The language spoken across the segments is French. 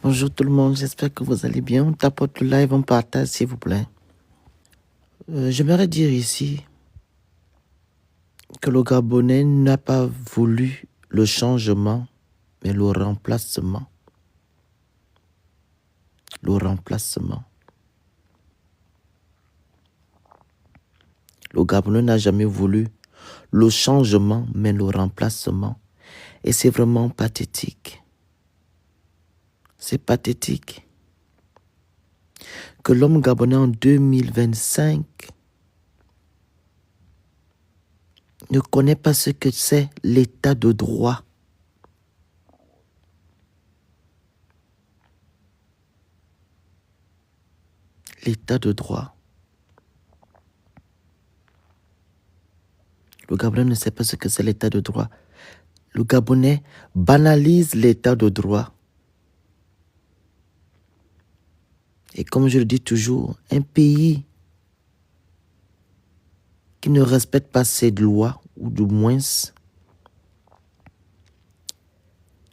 Bonjour tout le monde, j'espère que vous allez bien. On tapote le live, on partage s'il vous plaît. J'aimerais dire ici que le Gabonais n'a pas voulu le changement, mais le remplacement. Le remplacement. Le Gabonais n'a jamais voulu le changement, mais le remplacement. Et c'est vraiment pathétique. C'est pathétique que l'homme gabonais en 2025 ne connaît pas ce que c'est l'état de droit. L'état de droit. Le Gabonais ne sait pas ce que c'est l'état de droit. Le Gabonais banalise l'état de droit. Et comme je le dis toujours, un pays qui ne respecte pas ses lois, ou du moins,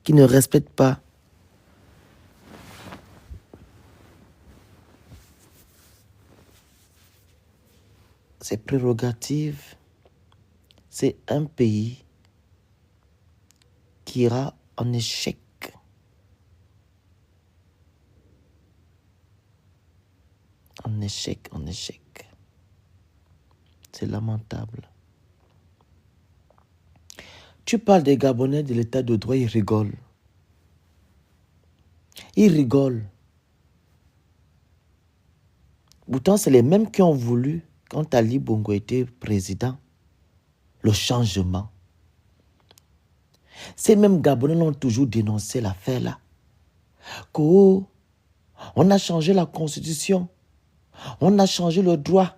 qui ne respecte pas ses prérogatives, c'est un pays qui ira en échec. En échec, en échec. C'est lamentable. Tu parles des Gabonais de l'état de droit, ils rigolent. Ils rigolent. Pourtant, c'est les mêmes qui ont voulu, quand Ali Bongo était président, le changement. Ces mêmes Gabonais l'ont toujours dénoncé l'affaire-là. On a changé la constitution. On a changé le droit.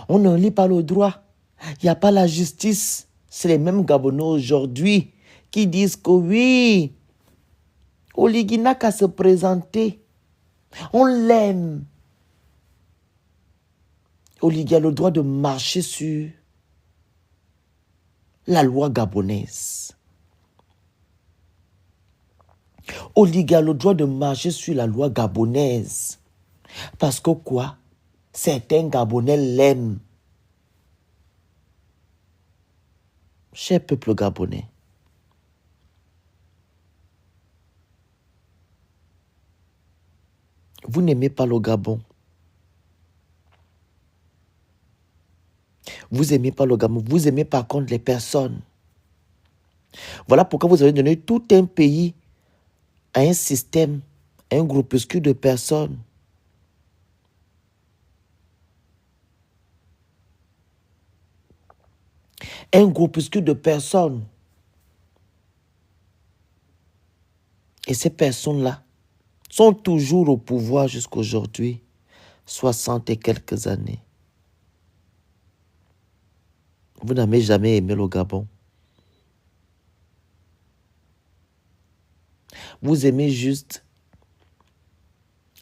On ne lit pas le droit. Il n'y a pas la justice. C'est les mêmes Gabonais aujourd'hui qui disent que oui, Oligui n'a qu'à se présenter. On l'aime. Oligui a le droit de marcher sur la loi gabonaise. Oligui a le droit de marcher sur la loi gabonaise. Parce que quoi? Certains Gabonais l'aiment. Cher peuple gabonais, vous n'aimez pas le Gabon. Vous n'aimez pas le Gabon. Vous aimez par contre les personnes. Voilà pourquoi vous avez donné tout un pays à un système, à un groupuscule de personnes. Un groupuscule de personnes. Et ces personnes-là sont toujours au pouvoir jusqu'à aujourd'hui, 60 et quelques années. Vous n'avez jamais aimé le Gabon. Vous aimez juste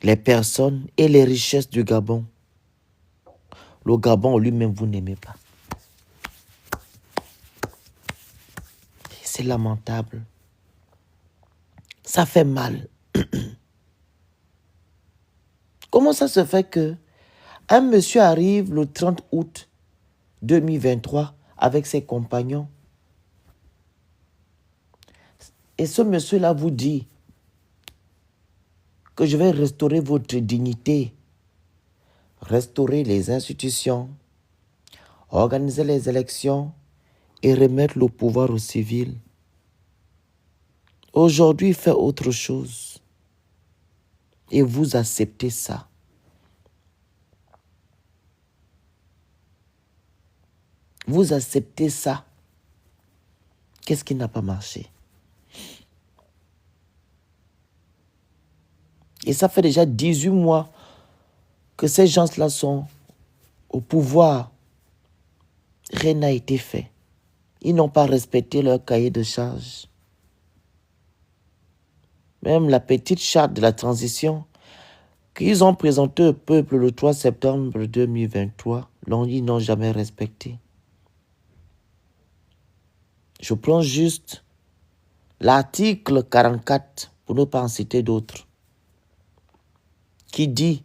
les personnes et les richesses du Gabon. Le Gabon lui-même, vous n'aimez pas. C'est lamentable. Ça fait mal. Comment ça se fait que un monsieur arrive le 30 août 2023 avec ses compagnons et ce monsieur-là vous dit que je vais restaurer votre dignité, restaurer les institutions, organiser les élections et remettre le pouvoir aux civils. Aujourd'hui, il fait autre chose. Et vous acceptez ça. Vous acceptez ça. Qu'est-ce qui n'a pas marché? Et ça fait déjà 18 mois que ces gens-là sont au pouvoir. Rien n'a été fait. Ils n'ont pas respecté leur cahier de charges. Même la petite charte de la transition qu'ils ont présentée au peuple le 3 septembre 2023, ils n'ont jamais respecté. Je prends juste l'article 44 pour ne pas en citer d'autres. qui dit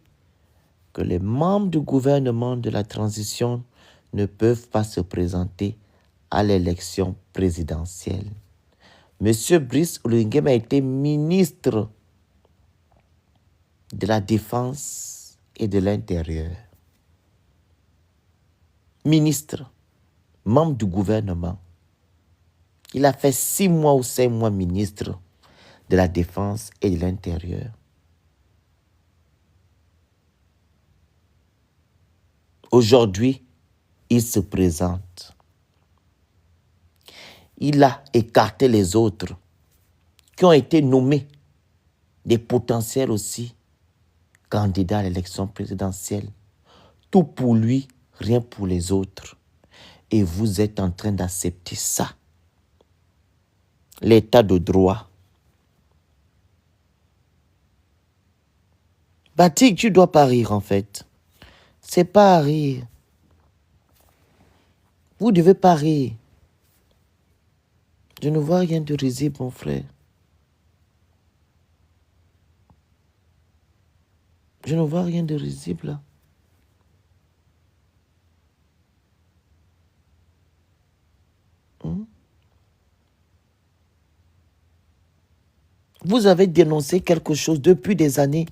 que les membres du gouvernement de la transition ne peuvent pas se présenter à l'élection présidentielle. Monsieur Brice Oligui a été ministre de la Défense et de l'Intérieur. Ministre, membre du gouvernement. Il a fait 6 mois ou 5 mois ministre de la Défense et de l'Intérieur. Aujourd'hui, il se présente. Il a écarté les autres qui ont été nommés, des potentiels aussi, candidats à l'élection présidentielle. Tout pour lui, rien pour les autres. Et vous êtes en train d'accepter ça. L'état de droit. Batik, tu dois pas rire en fait. C'est pas à rire. Vous devez pas rire. Je ne vois rien de risible, mon frère. Je ne vois rien de risible là. Vous avez dénoncé quelque chose depuis des années.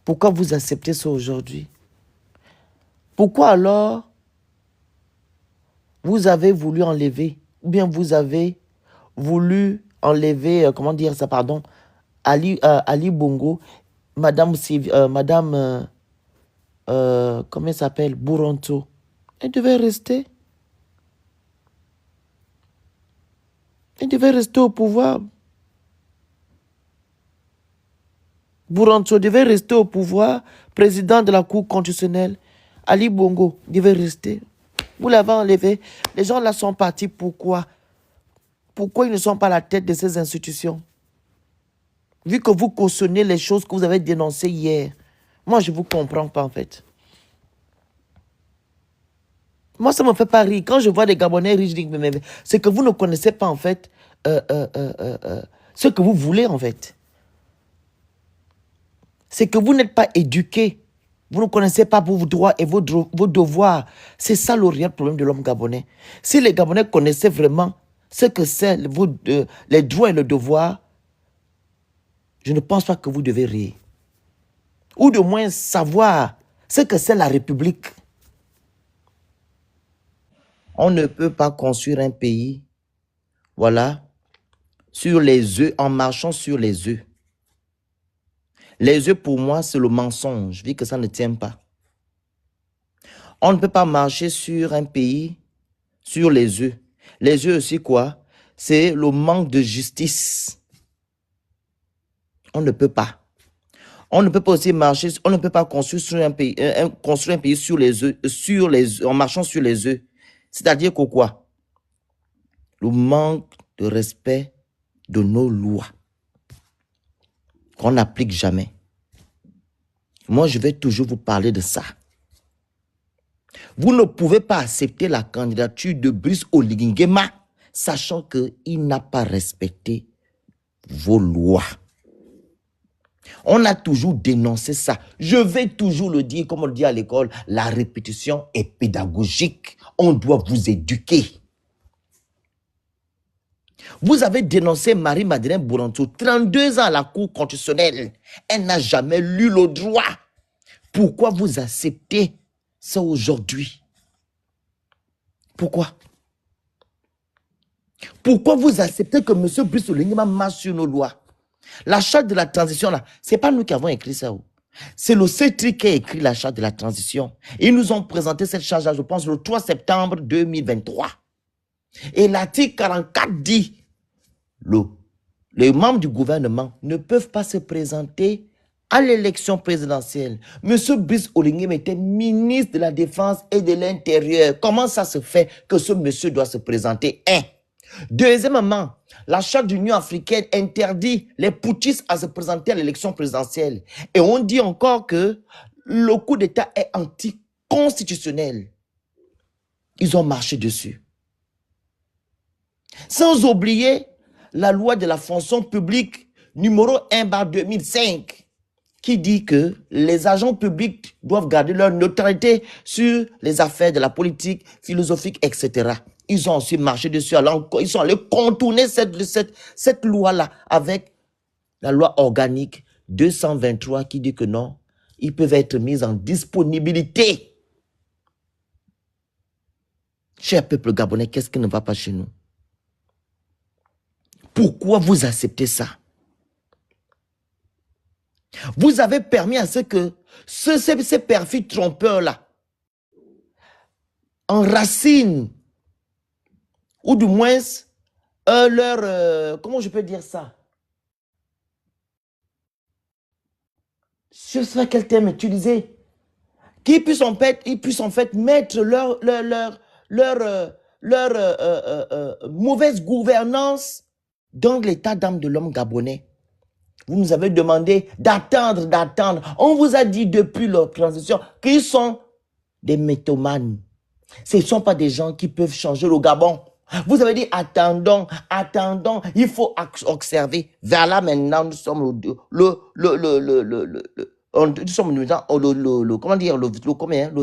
Pourquoi vous acceptez ça aujourd'hui? Pourquoi alors vous avez voulu enlever, ou bien vous avez voulu enlever, comment dire ça, pardon, Ali Bongo, Madame, comment elle s'appelle, Buronto. Elle devait rester. Elle devait rester au pouvoir. Buronto devait rester au pouvoir, président de la Cour constitutionnelle. Ali Bongo devait rester. Vous l'avez enlevé. Les gens là sont partis. Pourquoi? Pourquoi ils ne sont pas à la tête de ces institutions? Vu que vous cautionnez les choses que vous avez dénoncées hier. Moi, je ne vous comprends pas en fait. Moi, ça ne me fait pas rire. Quand je vois des Gabonais riches, je dis, mais c'est que vous ne connaissez pas en fait ce que vous voulez en fait. C'est que vous n'êtes pas éduqués. Vous ne connaissez pas vos droits et vos devoirs. C'est ça le réel problème de l'homme gabonais. Si les Gabonais connaissaient vraiment ce que c'est les droits et le devoir, je ne pense pas que vous devez rire. Ou de moins savoir ce que c'est la République. On ne peut pas construire un pays, voilà, sur les œufs, en marchant sur les œufs. Les œufs, pour moi, c'est le mensonge, vu que ça ne tient pas. On ne peut pas marcher sur un pays, sur les œufs. Les œufs aussi, quoi? C'est le manque de justice. On ne peut pas. On ne peut pas aussi marcher, on ne peut pas construire sur un pays, sur les œufs, en marchant sur les œufs. C'est-à-dire que quoi? Le manque de respect de nos lois qu'on n'applique jamais. Moi, je vais toujours vous parler de ça. Vous ne pouvez pas accepter la candidature de Brice Oligui Nguema, sachant qu'il n'a pas respecté vos lois. On a toujours dénoncé ça. Je vais toujours le dire, comme on le dit à l'école, la répétition est pédagogique. On doit vous éduquer. Vous avez dénoncé Marie-Madeleine Buronto, 32 ans à la Cour constitutionnelle. Elle n'a jamais lu le droit. Pourquoi vous acceptez ça aujourd'hui? Pourquoi? Pourquoi vous acceptez que M. Brice Oligui Nguema marche sur nos lois? La charte de la transition, là, ce n'est pas nous qui avons écrit ça. C'est le CETRI qui a écrit la charte de la transition. Ils nous ont présenté cette charte, je pense, le 3 septembre 2023. Et l'article 44 dit, les membres du gouvernement ne peuvent pas se présenter à l'élection présidentielle. Monsieur Brice Oligui Nguema était ministre de la Défense et de l'Intérieur. Comment ça se fait que ce monsieur doit se présenter? Deuxièmement, la charte de l'Union africaine interdit les putschistes à se présenter à l'élection présidentielle. Et on dit encore que le coup d'État est anticonstitutionnel. Ils ont marché dessus. Sans oublier la loi de la fonction publique numéro 1/2005 qui dit que les agents publics doivent garder leur neutralité sur les affaires de la politique, philosophique, etc. Ils ont aussi marché dessus, ils sont allés contourner cette loi-là avec la loi organique 223 qui dit que non, ils peuvent être mis en disponibilité. Cher peuple gabonais, qu'est-ce qui ne va pas chez nous? Pourquoi vous acceptez ça? Vous avez permis à ce que ces perfides trompeurs-là enracinent, ou du moins comment je peux dire ça? Je ne sais pas quel terme utiliser. Qu'ils puissent en fait mettre leur mauvaise gouvernance dans l'état d'âme de l'homme gabonais. Vous nous avez demandé d'attendre. On vous a dit depuis leur transition qu'ils sont des mythomanes. Ce ne sont pas des gens qui peuvent changer le Gabon. Vous avez dit attendons, il faut observer. Vers là maintenant, nous sommes le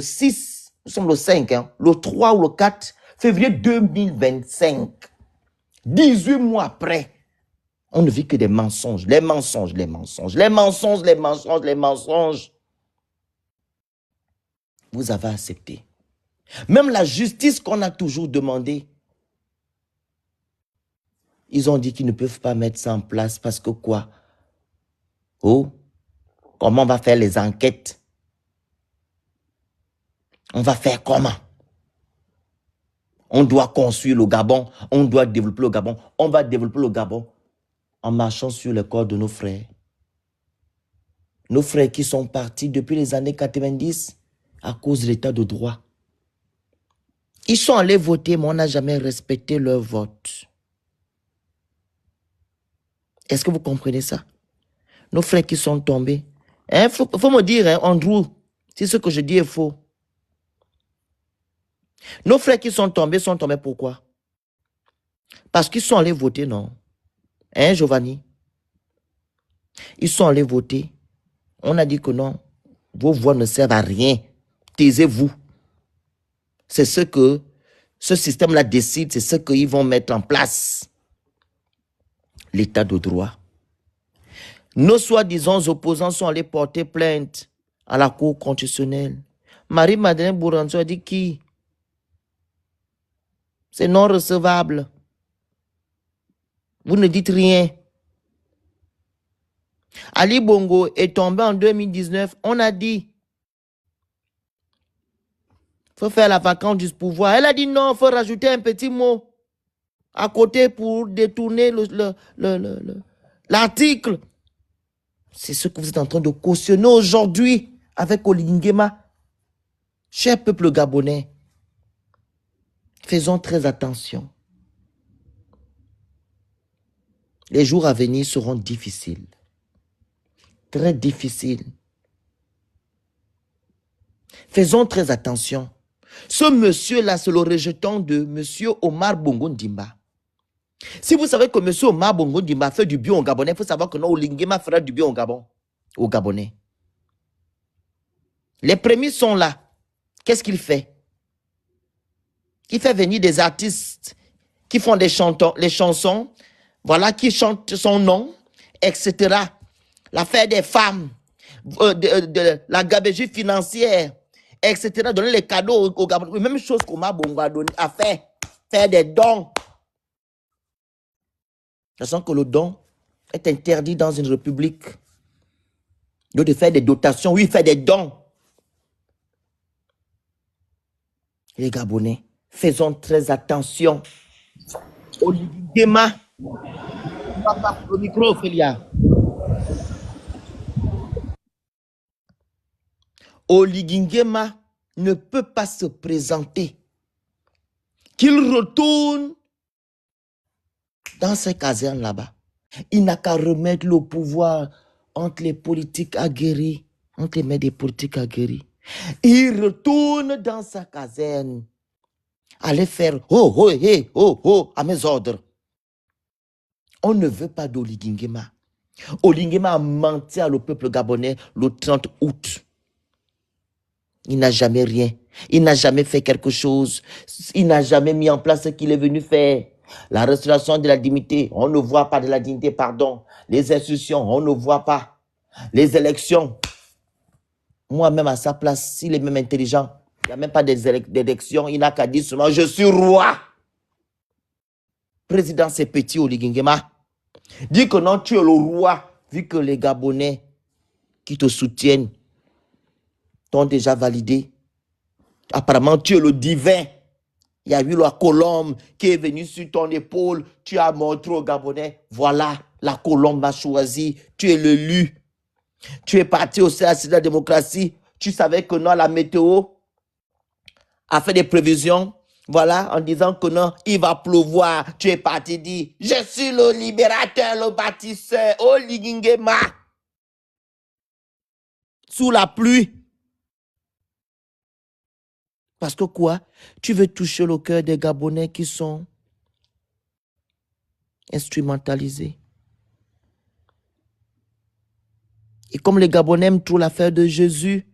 6, nous sommes le 5, hein, le 3 ou le 4 février 2025. 18 mois après, on ne vit que des mensonges, les mensonges. Vous avez accepté. Même la justice qu'on a toujours demandé, ils ont dit qu'ils ne peuvent pas mettre ça en place parce que quoi? Oh, comment on va faire les enquêtes? On va faire comment? On doit construire le Gabon, on doit développer le Gabon. On va développer le Gabon en marchant sur le corps de nos frères. Nos frères qui sont partis depuis les années 90 à cause de l'état de droit. Ils sont allés voter, mais on n'a jamais respecté leur vote. Est-ce que vous comprenez ça? Nos frères qui sont tombés. Il faut me dire, hein, Andrew, si ce que je dis est faux. Nos frères qui sont tombés pourquoi? Parce qu'ils sont allés voter, non? Hein, Giovanni? Ils sont allés voter. On a dit que non, vos voix ne servent à rien. Taisez-vous. C'est ce que ce système-là décide, c'est ce qu'ils vont mettre en place. L'état de droit. Nos soi-disant opposants sont allés porter plainte à la Cour constitutionnelle. Marie-Madeleine Bouranzo a dit qui? C'est non recevable. Vous ne dites rien. Ali Bongo est tombé en 2019. On a dit, il faut faire la vacance du pouvoir. Elle a dit non, il faut rajouter un petit mot à côté pour détourner l'article. C'est ce que vous êtes en train de cautionner aujourd'hui avec Oligui Nguema. Cher peuple gabonais, faisons très attention. Les jours à venir seront difficiles. Très difficiles. Faisons très attention. Ce monsieur-là, c'est le rejeton de monsieur Omar Bongo Ndimba. Si vous savez que monsieur Omar Bongo Ndimba fait du bien au Gabonais, il faut savoir que non, Oligui Nguema fera du bien au Gabon, aux Gabonais. Les prémices sont là. Qu'est-ce qu'il fait? Il fait venir des artistes qui font les chansons, voilà, qui chantent son nom, etc. L'affaire des femmes, de la gabegie financière, etc. Donner les cadeaux aux Gabonais. Même chose qu'Omar Bongo a fait, faire des dons. Sachant que le don est interdit dans une république. De faire des dotations, oui, faire des dons. Les Gabonais, faisons très attention. Oligui Nguema, le micro, Ophélia. Oligui Nguema ne peut pas se présenter. Qu'il retourne dans ces casernes là-bas. Il n'a qu'à remettre le pouvoir entre les politiques aguerris, entre les mains des politiques aguerris. Il retourne dans sa caserne. Aller faire oh, hey, oh, à mes ordres. On ne veut pas d'Oligui Nguema. Olinguema a menti au peuple gabonais le 30 août. Il n'a jamais rien. Il n'a jamais fait quelque chose. Il n'a jamais mis en place ce qu'il est venu faire. La restauration de la dignité, on ne voit pas de la dignité, pardon. Les institutions, on ne voit pas. Les élections, moi-même à sa place, s'il est même intelligent, il n'y a même pas d'élections, il n'a qu'à dire seulement, je suis roi. Président, c'est petit, Oligingema. Dis que non, tu es le roi, vu que les Gabonais qui te soutiennent t'ont déjà validé. Apparemment, tu es le divin. Il y a eu la colombe qui est venue sur ton épaule. Tu as montré aux Gabonais, voilà, la colombe m'a choisi. Tu es l'élu. Tu es parti au CAC de la démocratie. Tu savais que non, la météo a fait des prévisions. Voilà, en disant que non, il va pleuvoir. Tu es parti dire, je suis le libérateur, le bâtisseur, Oligingema. Sous la pluie. Parce que quoi? Tu veux toucher le cœur des Gabonais qui sont instrumentalisés. Et comme les Gabonais aiment trop l'affaire de Jésus,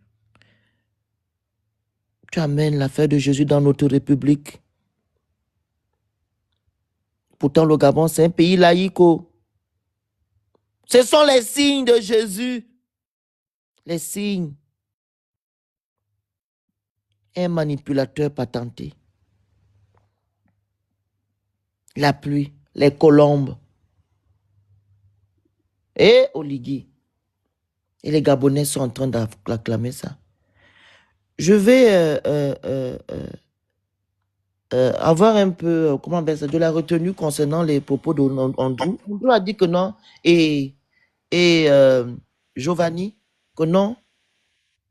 tu amènes l'affaire de Jésus dans notre République. Pourtant, le Gabon, c'est un pays laïque. Ce sont les signes de Jésus. Les signes. Un manipulateur patenté. La pluie, les colombes. Et Oligui. Et les Gabonais sont en train d'acclamer ça. Je vais avoir un peu, comment on ça, de la retenue concernant les propos d'Andrew. Andrew a dit que non. Et Giovanni, que non.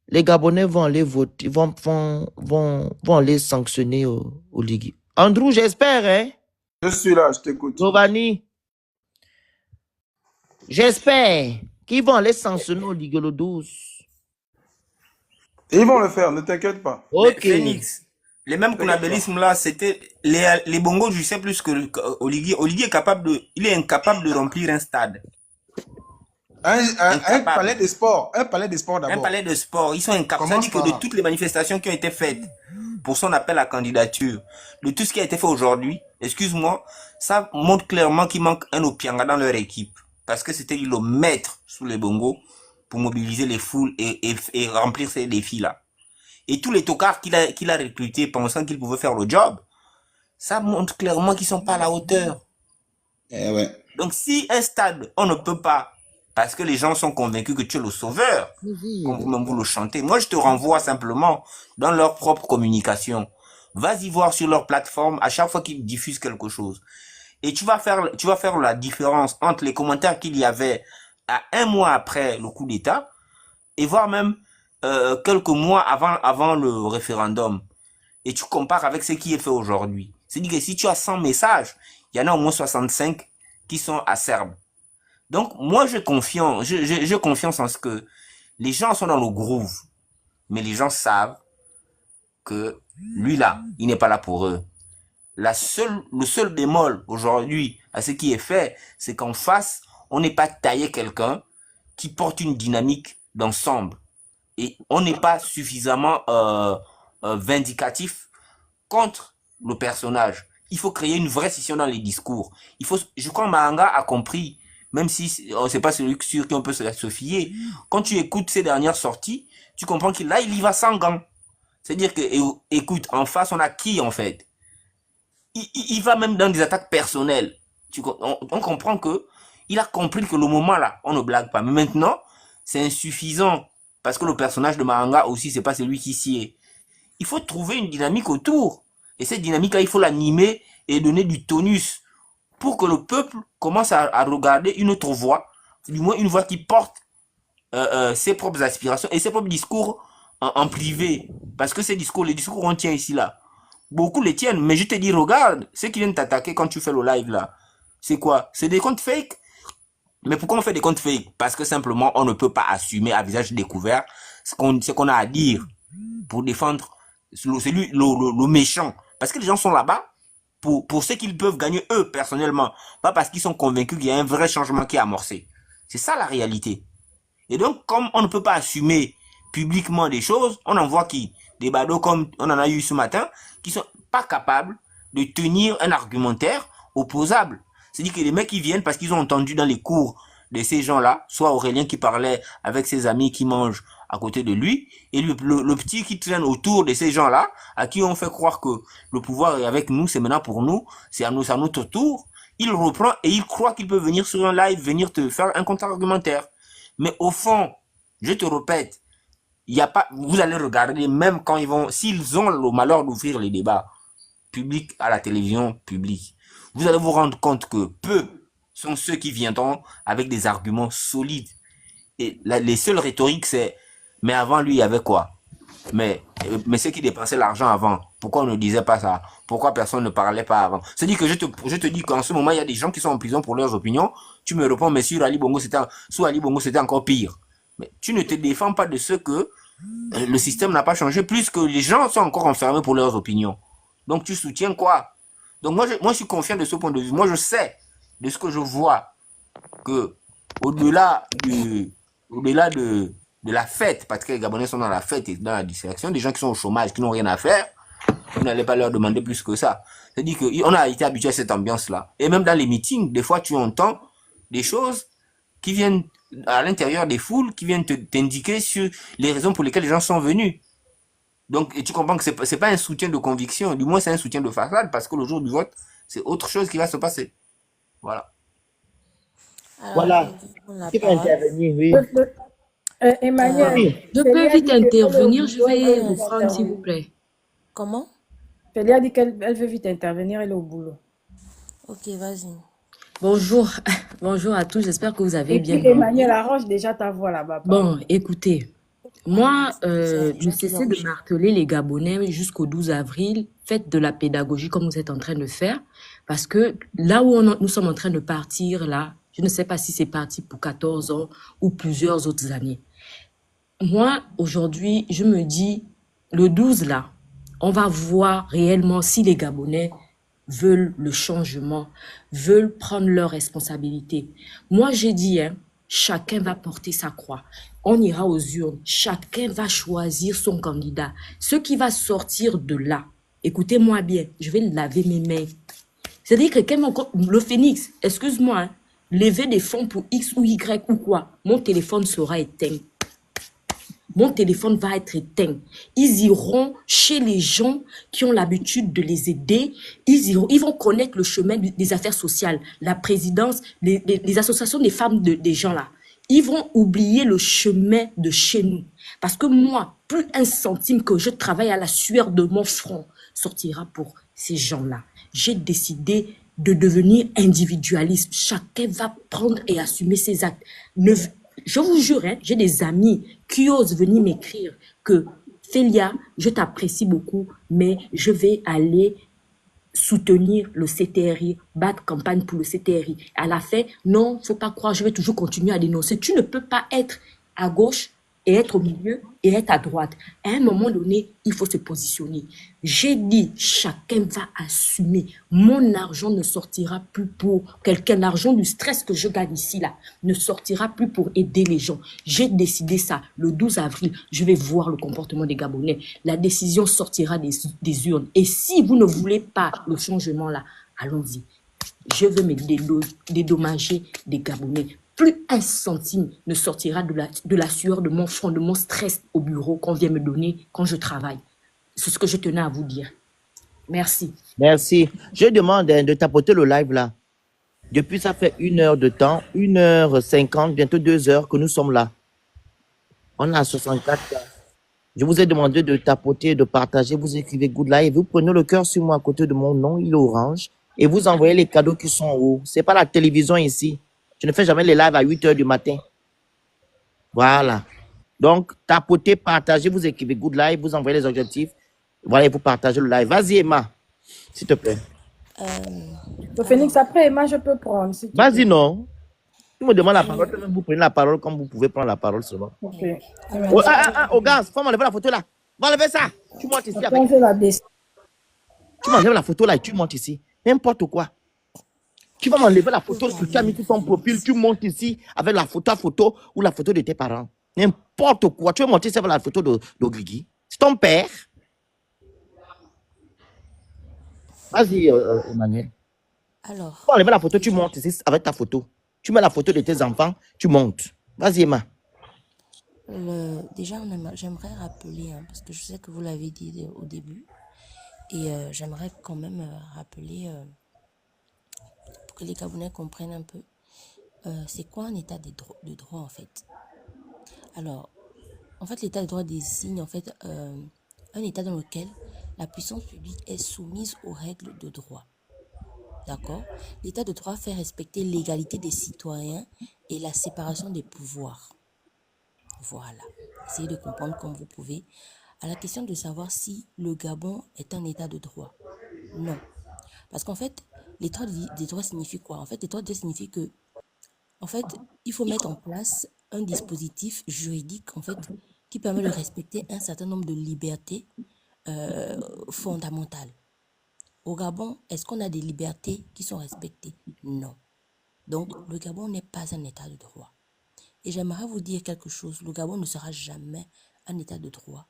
Les Gabonais vont aller voter, vont aller sanctionner au Ligue. Andrew, j'espère, hein? Je suis là, je t'écoute. Giovanni, j'espère qu'ils vont aller sanctionner au Ligue le 12. Et ils vont le faire, ne t'inquiète pas. Ok. Mais Phoenix, les mêmes conabélismes là, c'était les bongos, je sais plus que Olivier. Olivier est capable de, il est incapable de remplir un stade. Un palais de sport. Un palais de sport d'abord. Un palais de sport. Ils sont incapables. Ça dit que de toutes les manifestations qui ont été faites pour son appel à candidature, de tout ce qui a été fait aujourd'hui, excuse-moi, ça montre clairement qu'il manque un Opianga dans leur équipe. Parce que c'était le maître sous les bongos pour mobiliser les foules et remplir ces défis-là. Et tous les tocards qu'il a recrutés pensant qu'ils pouvaient faire le job, ça montre clairement qu'ils sont pas à la hauteur. Eh ouais. Donc si un stade, on ne peut pas, parce que les gens sont convaincus que tu es le sauveur, comme vous-même vous le chantez. Moi, je te renvoie simplement dans leur propre communication. Vas-y voir sur leur plateforme à chaque fois qu'ils diffusent quelque chose. Et tu vas faire la différence entre les commentaires qu'il y avait à un mois après le coup d'État et voire même quelques mois avant le référendum. Et tu compares avec ce qui est fait aujourd'hui. C'est-à-dire que si tu as 100 messages, il y en a au moins 65 qui sont acerbes. Donc, moi, j'ai confiance en ce que les gens sont dans le groove. Mais les gens savent que lui, là, il n'est pas là pour eux. Le seul bémol aujourd'hui à ce qui est fait, c'est qu'en face, on n'est pas taillé quelqu'un qui porte une dynamique d'ensemble. Et on n'est pas suffisamment vindicatif contre le personnage. Il faut créer une vraie scission dans les discours. Je crois que Mahanga a compris, même si c'est pas celui sur qui on peut se fier. Quand tu écoutes ses dernières sorties, tu comprends qu'il là, il y va sans gants. C'est-à-dire que, écoute, en face, on a qui en fait? Il va même dans des attaques personnelles. On comprend que il a compris que le moment là, on ne blague pas. Mais maintenant, c'est insuffisant. Parce que le personnage de Mahanga aussi, c'est pas celui qui s'y est. Il faut trouver une dynamique autour. Et cette dynamique-là, il faut l'animer et donner du tonus pour que le peuple commence à regarder une autre voix, du moins une voix qui porte ses propres aspirations et ses propres discours en privé. Parce que les discours qu'on tient ici, là, beaucoup les tiennent. Mais je te dis, regarde, ceux qui viennent t'attaquer quand tu fais le live, là, c'est quoi? C'est des comptes fake. Mais pourquoi on fait des comptes fake? Parce que simplement, on ne peut pas assumer à visage découvert ce qu'on a à dire pour défendre le méchant. Parce que les gens sont là-bas pour ce qu'ils peuvent gagner eux, personnellement. Pas parce qu'ils sont convaincus qu'il y a un vrai changement qui est amorcé. C'est ça la réalité. Et donc, comme on ne peut pas assumer publiquement des choses, on en voit qui? Des badauds comme on en a eu ce matin, qui sont pas capables de tenir un argumentaire opposable. C'est-à-dire que les mecs qui viennent parce qu'ils ont entendu dans les cours de ces gens-là, soit Aurélien qui parlait avec ses amis qui mangent à côté de lui, et le petit qui traîne autour de ces gens-là, à qui on fait croire que le pouvoir est avec nous, c'est maintenant pour nous, c'est à notre tour, il reprend et il croit qu'il peut venir sur un live, venir te faire un contre-argumentaire. Mais au fond, je te répète, il y a pas, vous allez regarder, même quand s'ils ont le malheur d'ouvrir les débats publics à la télévision publique, vous allez vous rendre compte que peu sont ceux qui viendront avec des arguments solides. Et les seules rhétoriques, c'est, mais avant lui, il y avait quoi? Mais ceux qui dépensaient l'argent avant, pourquoi on ne disait pas ça? Pourquoi personne ne parlait pas avant? C'est-à-dire que je te dis qu'en ce moment, il y a des gens qui sont en prison pour leurs opinions. Tu me réponds, mais sur Ali Bongo, c'était encore pire. Mais tu ne te défends pas de ce que le système n'a pas changé, plus que les gens sont encore enfermés pour leurs opinions. Donc tu soutiens quoi? Donc moi je suis confiant de ce point de vue. Moi je sais de ce que je vois que au-delà de la fête, parce que les Gabonais sont dans la fête et dans la distraction, des gens qui sont au chômage, qui n'ont rien à faire, vous n'allez pas leur demander plus que ça. C'est-à-dire qu'on a été habitué à cette ambiance-là. Et même dans les meetings, des fois tu entends des choses qui viennent à l'intérieur des foules, qui viennent t'indiquer sur les raisons pour lesquelles les gens sont venus. Donc, et tu comprends que c'est pas un soutien de conviction, du moins c'est un soutien de façade, parce que le jour du vote, c'est autre chose qui va se passer. Voilà. Alors, Voilà. je vais prendre la Qui va parole. intervenir, oui. Emmanuel, Oui. Je Félie peux a vite dit qu'elle est au intervenir, je boulot, elle vais veut vite reprendre s'il vous intervenir. plaît. Comment? Félie a dit qu'elle veut vite intervenir, elle est au boulot. Ok, vas-y. Bonjour, bonjour à tous, j'espère que vous avez Et bien puis Emmanuel, dormi. arrange déjà ta voix là-bas, pardon. Bon, écoutez, moi, C'est les je gens qui cessais de dorment. marteler les Gabonais jusqu'au 12 avril, faites de la pédagogie comme vous êtes en train de faire, parce que là où nous sommes en train de partir, là, je ne sais pas si c'est parti pour 14 ans ou plusieurs autres années. Moi, aujourd'hui, je me dis, le 12 là, on va voir réellement si les Gabonais veulent le changement, veulent prendre leurs responsabilités. Moi, j'ai dit, hein, chacun va porter sa croix. On ira aux urnes. Chacun va choisir son candidat. Ce qui va sortir de là, écoutez-moi bien, je vais laver mes mains. C'est-à-dire que le Phénix, excuse-moi, hein, lever des fonds pour X ou Y ou quoi, mon téléphone sera éteint. Mon téléphone va être éteint. Ils iront chez les gens qui ont l'habitude de les aider. Ils vont connaître le chemin des affaires sociales, la présidence, les associations des femmes des gens là. Ils vont oublier le chemin de chez nous. Parce que moi, plus un centime que je travaille à la sueur de mon front sortira pour ces gens-là. J'ai décidé de devenir individualiste. Chacun va prendre et assumer ses actes. Je vous jure, hein, j'ai des amis qui osent venir m'écrire que Félia, je t'apprécie beaucoup, mais je vais aller soutenir le CTRI, battre campagne pour le CTRI. À la fin, non, faut pas croire, je vais toujours continuer à dénoncer. Tu ne peux pas être à gauche et être au milieu et être à droite. À un moment donné, il faut se positionner. J'ai dit, chacun va assumer. Mon argent ne sortira plus pour quelqu'un. L'argent du stress que je gagne ici, là, ne sortira plus pour aider les gens. J'ai décidé ça. Le 12 avril, je vais voir le comportement des Gabonais. La décision sortira des urnes. Et si vous ne voulez pas le changement là, allons-y. Je veux me dédommager des Gabonais. Plus un centime ne sortira de la sueur de mon front, de mon stress au bureau qu'on vient me donner quand je travaille. C'est ce que je tenais à vous dire. Merci. Merci. Je demande de tapoter le live là. Depuis ça fait 1 heure de temps, 1h50, bientôt 2 heures que nous sommes là. On a 64 cas. Je vous ai demandé de tapoter, de partager. Vous écrivez good live. Vous prenez le cœur sur moi à côté de mon nom, il est orange. Et vous envoyez les cadeaux qui sont en haut. C'est pas la télévision ici. Je ne fais jamais les lives à 8 heures du matin. Voilà. Donc, tapotez, partagez, vous écrivez good live, vous envoyez les objectifs. Voilà, et vous partagez le live. Vas-y, Emma, s'il te plaît. Le Phénix, après, Emma, je peux prendre. s'il te Vas-y, plaît. non. Tu me demandes la parole, vous prenez la parole comme vous pouvez prendre la parole seulement. Ok. Oh, gars, faut m'enlever la photo là. Va enlever ça. Tu montes ici Après, avec. on fait la descente. Tu m'enlèves la photo là et tu montes ici. N'importe quoi. Tu vas m'enlever la Faut photo que tu as mis calmer, sur ton profil, Phoenix. tu montes ici avec la photo ou la photo de tes parents. N'importe quoi. Tu veux monter ça avec la photo d'Ogrigui. C'est ton père. Vas-y, Emmanuel. Tu vas Alors, enlever la photo, tu déjà, montes ici avec ta photo. Tu mets la photo de tes enfants, tu montes. Vas-y, Emma. déjà j'aimerais rappeler, hein, parce que je sais que vous l'avez dit au début, et j'aimerais quand même rappeler, pour que les Gabonais comprennent un peu, c'est quoi un état de droit en fait. Alors, en fait, l'état de droit désigne en fait un état dans lequel la puissance publique est soumise aux règles de droit. D'accord? L'état de droit fait respecter l'égalité des citoyens et la séparation des pouvoirs. Voilà. Essayez de comprendre comme vous pouvez. À la question de savoir si le Gabon est un état de droit. Non. Parce qu'en fait, l'état des droits signifie quoi? En fait, l'état de droit signifie que, en fait, il faut mettre en place un dispositif juridique, en fait, qui permet de respecter un certain nombre de libertés fondamentales. Au Gabon, est-ce qu'on a des libertés qui sont respectées? Non. Donc, le Gabon n'est pas un état de droit. Et j'aimerais vous dire quelque chose. Le Gabon ne sera jamais un état de droit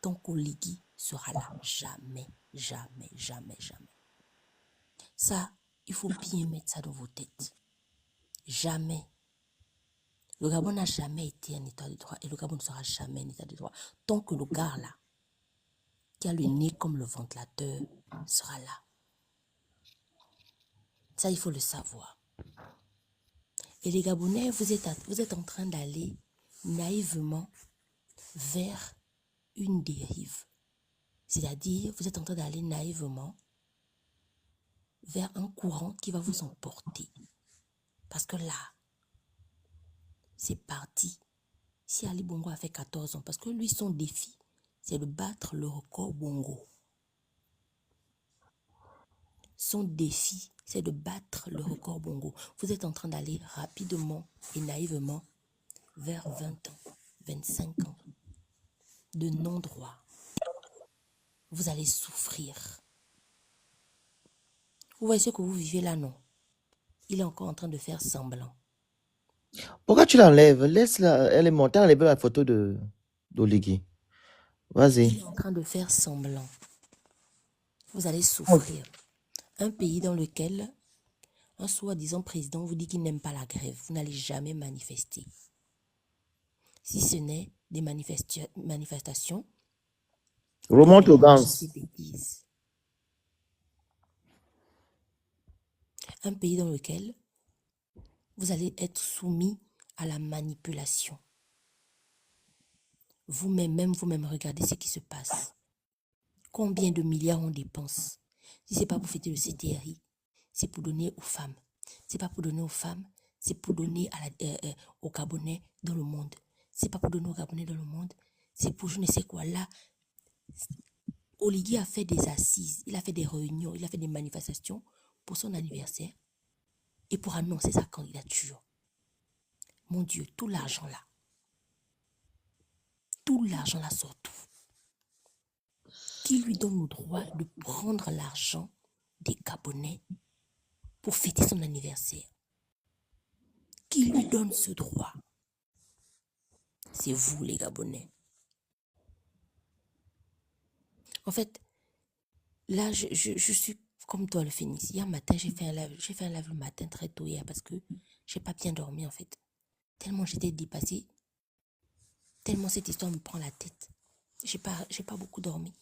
tant qu'Oligui sera là. Jamais, jamais, jamais, jamais. Ça, il faut bien mettre ça dans vos têtes. Jamais. Le Gabon n'a jamais été un état de droit et le Gabon ne sera jamais un état de droit tant que le gars là, qui a le nez comme le ventilateur, sera là. Ça, il faut le savoir. Et les Gabonais, vous êtes en train d'aller naïvement vers une dérive. C'est-à-dire, vous êtes en train d'aller naïvement vers un courant qui va vous emporter. Parce que là, c'est parti. Si Ali Bongo a fait 14 ans, parce que lui, son défi, c'est de battre le record Bongo. Son défi, c'est de battre le record Bongo. Vous êtes en train d'aller rapidement et naïvement vers 20 ans, 25 ans de non-droit. Vous allez souffrir. Vous voyez ce que vous vivez là, non? Il est encore en train de faire semblant. Pourquoi tu l'enlèves? Laisse-la, elle est montée, enlève la photo d'Oligui. Il Vas-y. est en train de faire semblant. Vous allez souffrir. Un pays dans lequel un soi-disant président vous dit qu'il n'aime pas la grève. Vous n'allez jamais manifester. Si ce n'est des manifestations, Remonte au gans. des bêtises. Un pays dans lequel vous allez être soumis à la manipulation. Vous-même, regardez ce qui se passe. Combien de milliards on dépense? Si ce n'est pas pour fêter le CTRI, c'est pour donner aux femmes. Ce n'est pas pour donner aux femmes, c'est pour donner aux Gabonais dans le monde. Ce n'est pas pour donner aux Gabonais dans le monde, c'est pour je ne sais quoi. Là, Oligui a fait des assises, il a fait des réunions, il a fait des manifestations pour son anniversaire et pour annoncer sa candidature. Mon Dieu, tout l'argent là surtout, qui lui donne le droit de prendre l'argent des Gabonais pour fêter son anniversaire? Qui lui donne ce droit? C'est vous, les Gabonais. En fait, là, je suis comme toi, le Phénix. Hier matin, j'ai fait un live le matin très tôt hier parce que j'ai pas bien dormi, en fait. Tellement j'étais dépassée, tellement cette histoire me prend la tête. J'ai pas beaucoup dormi.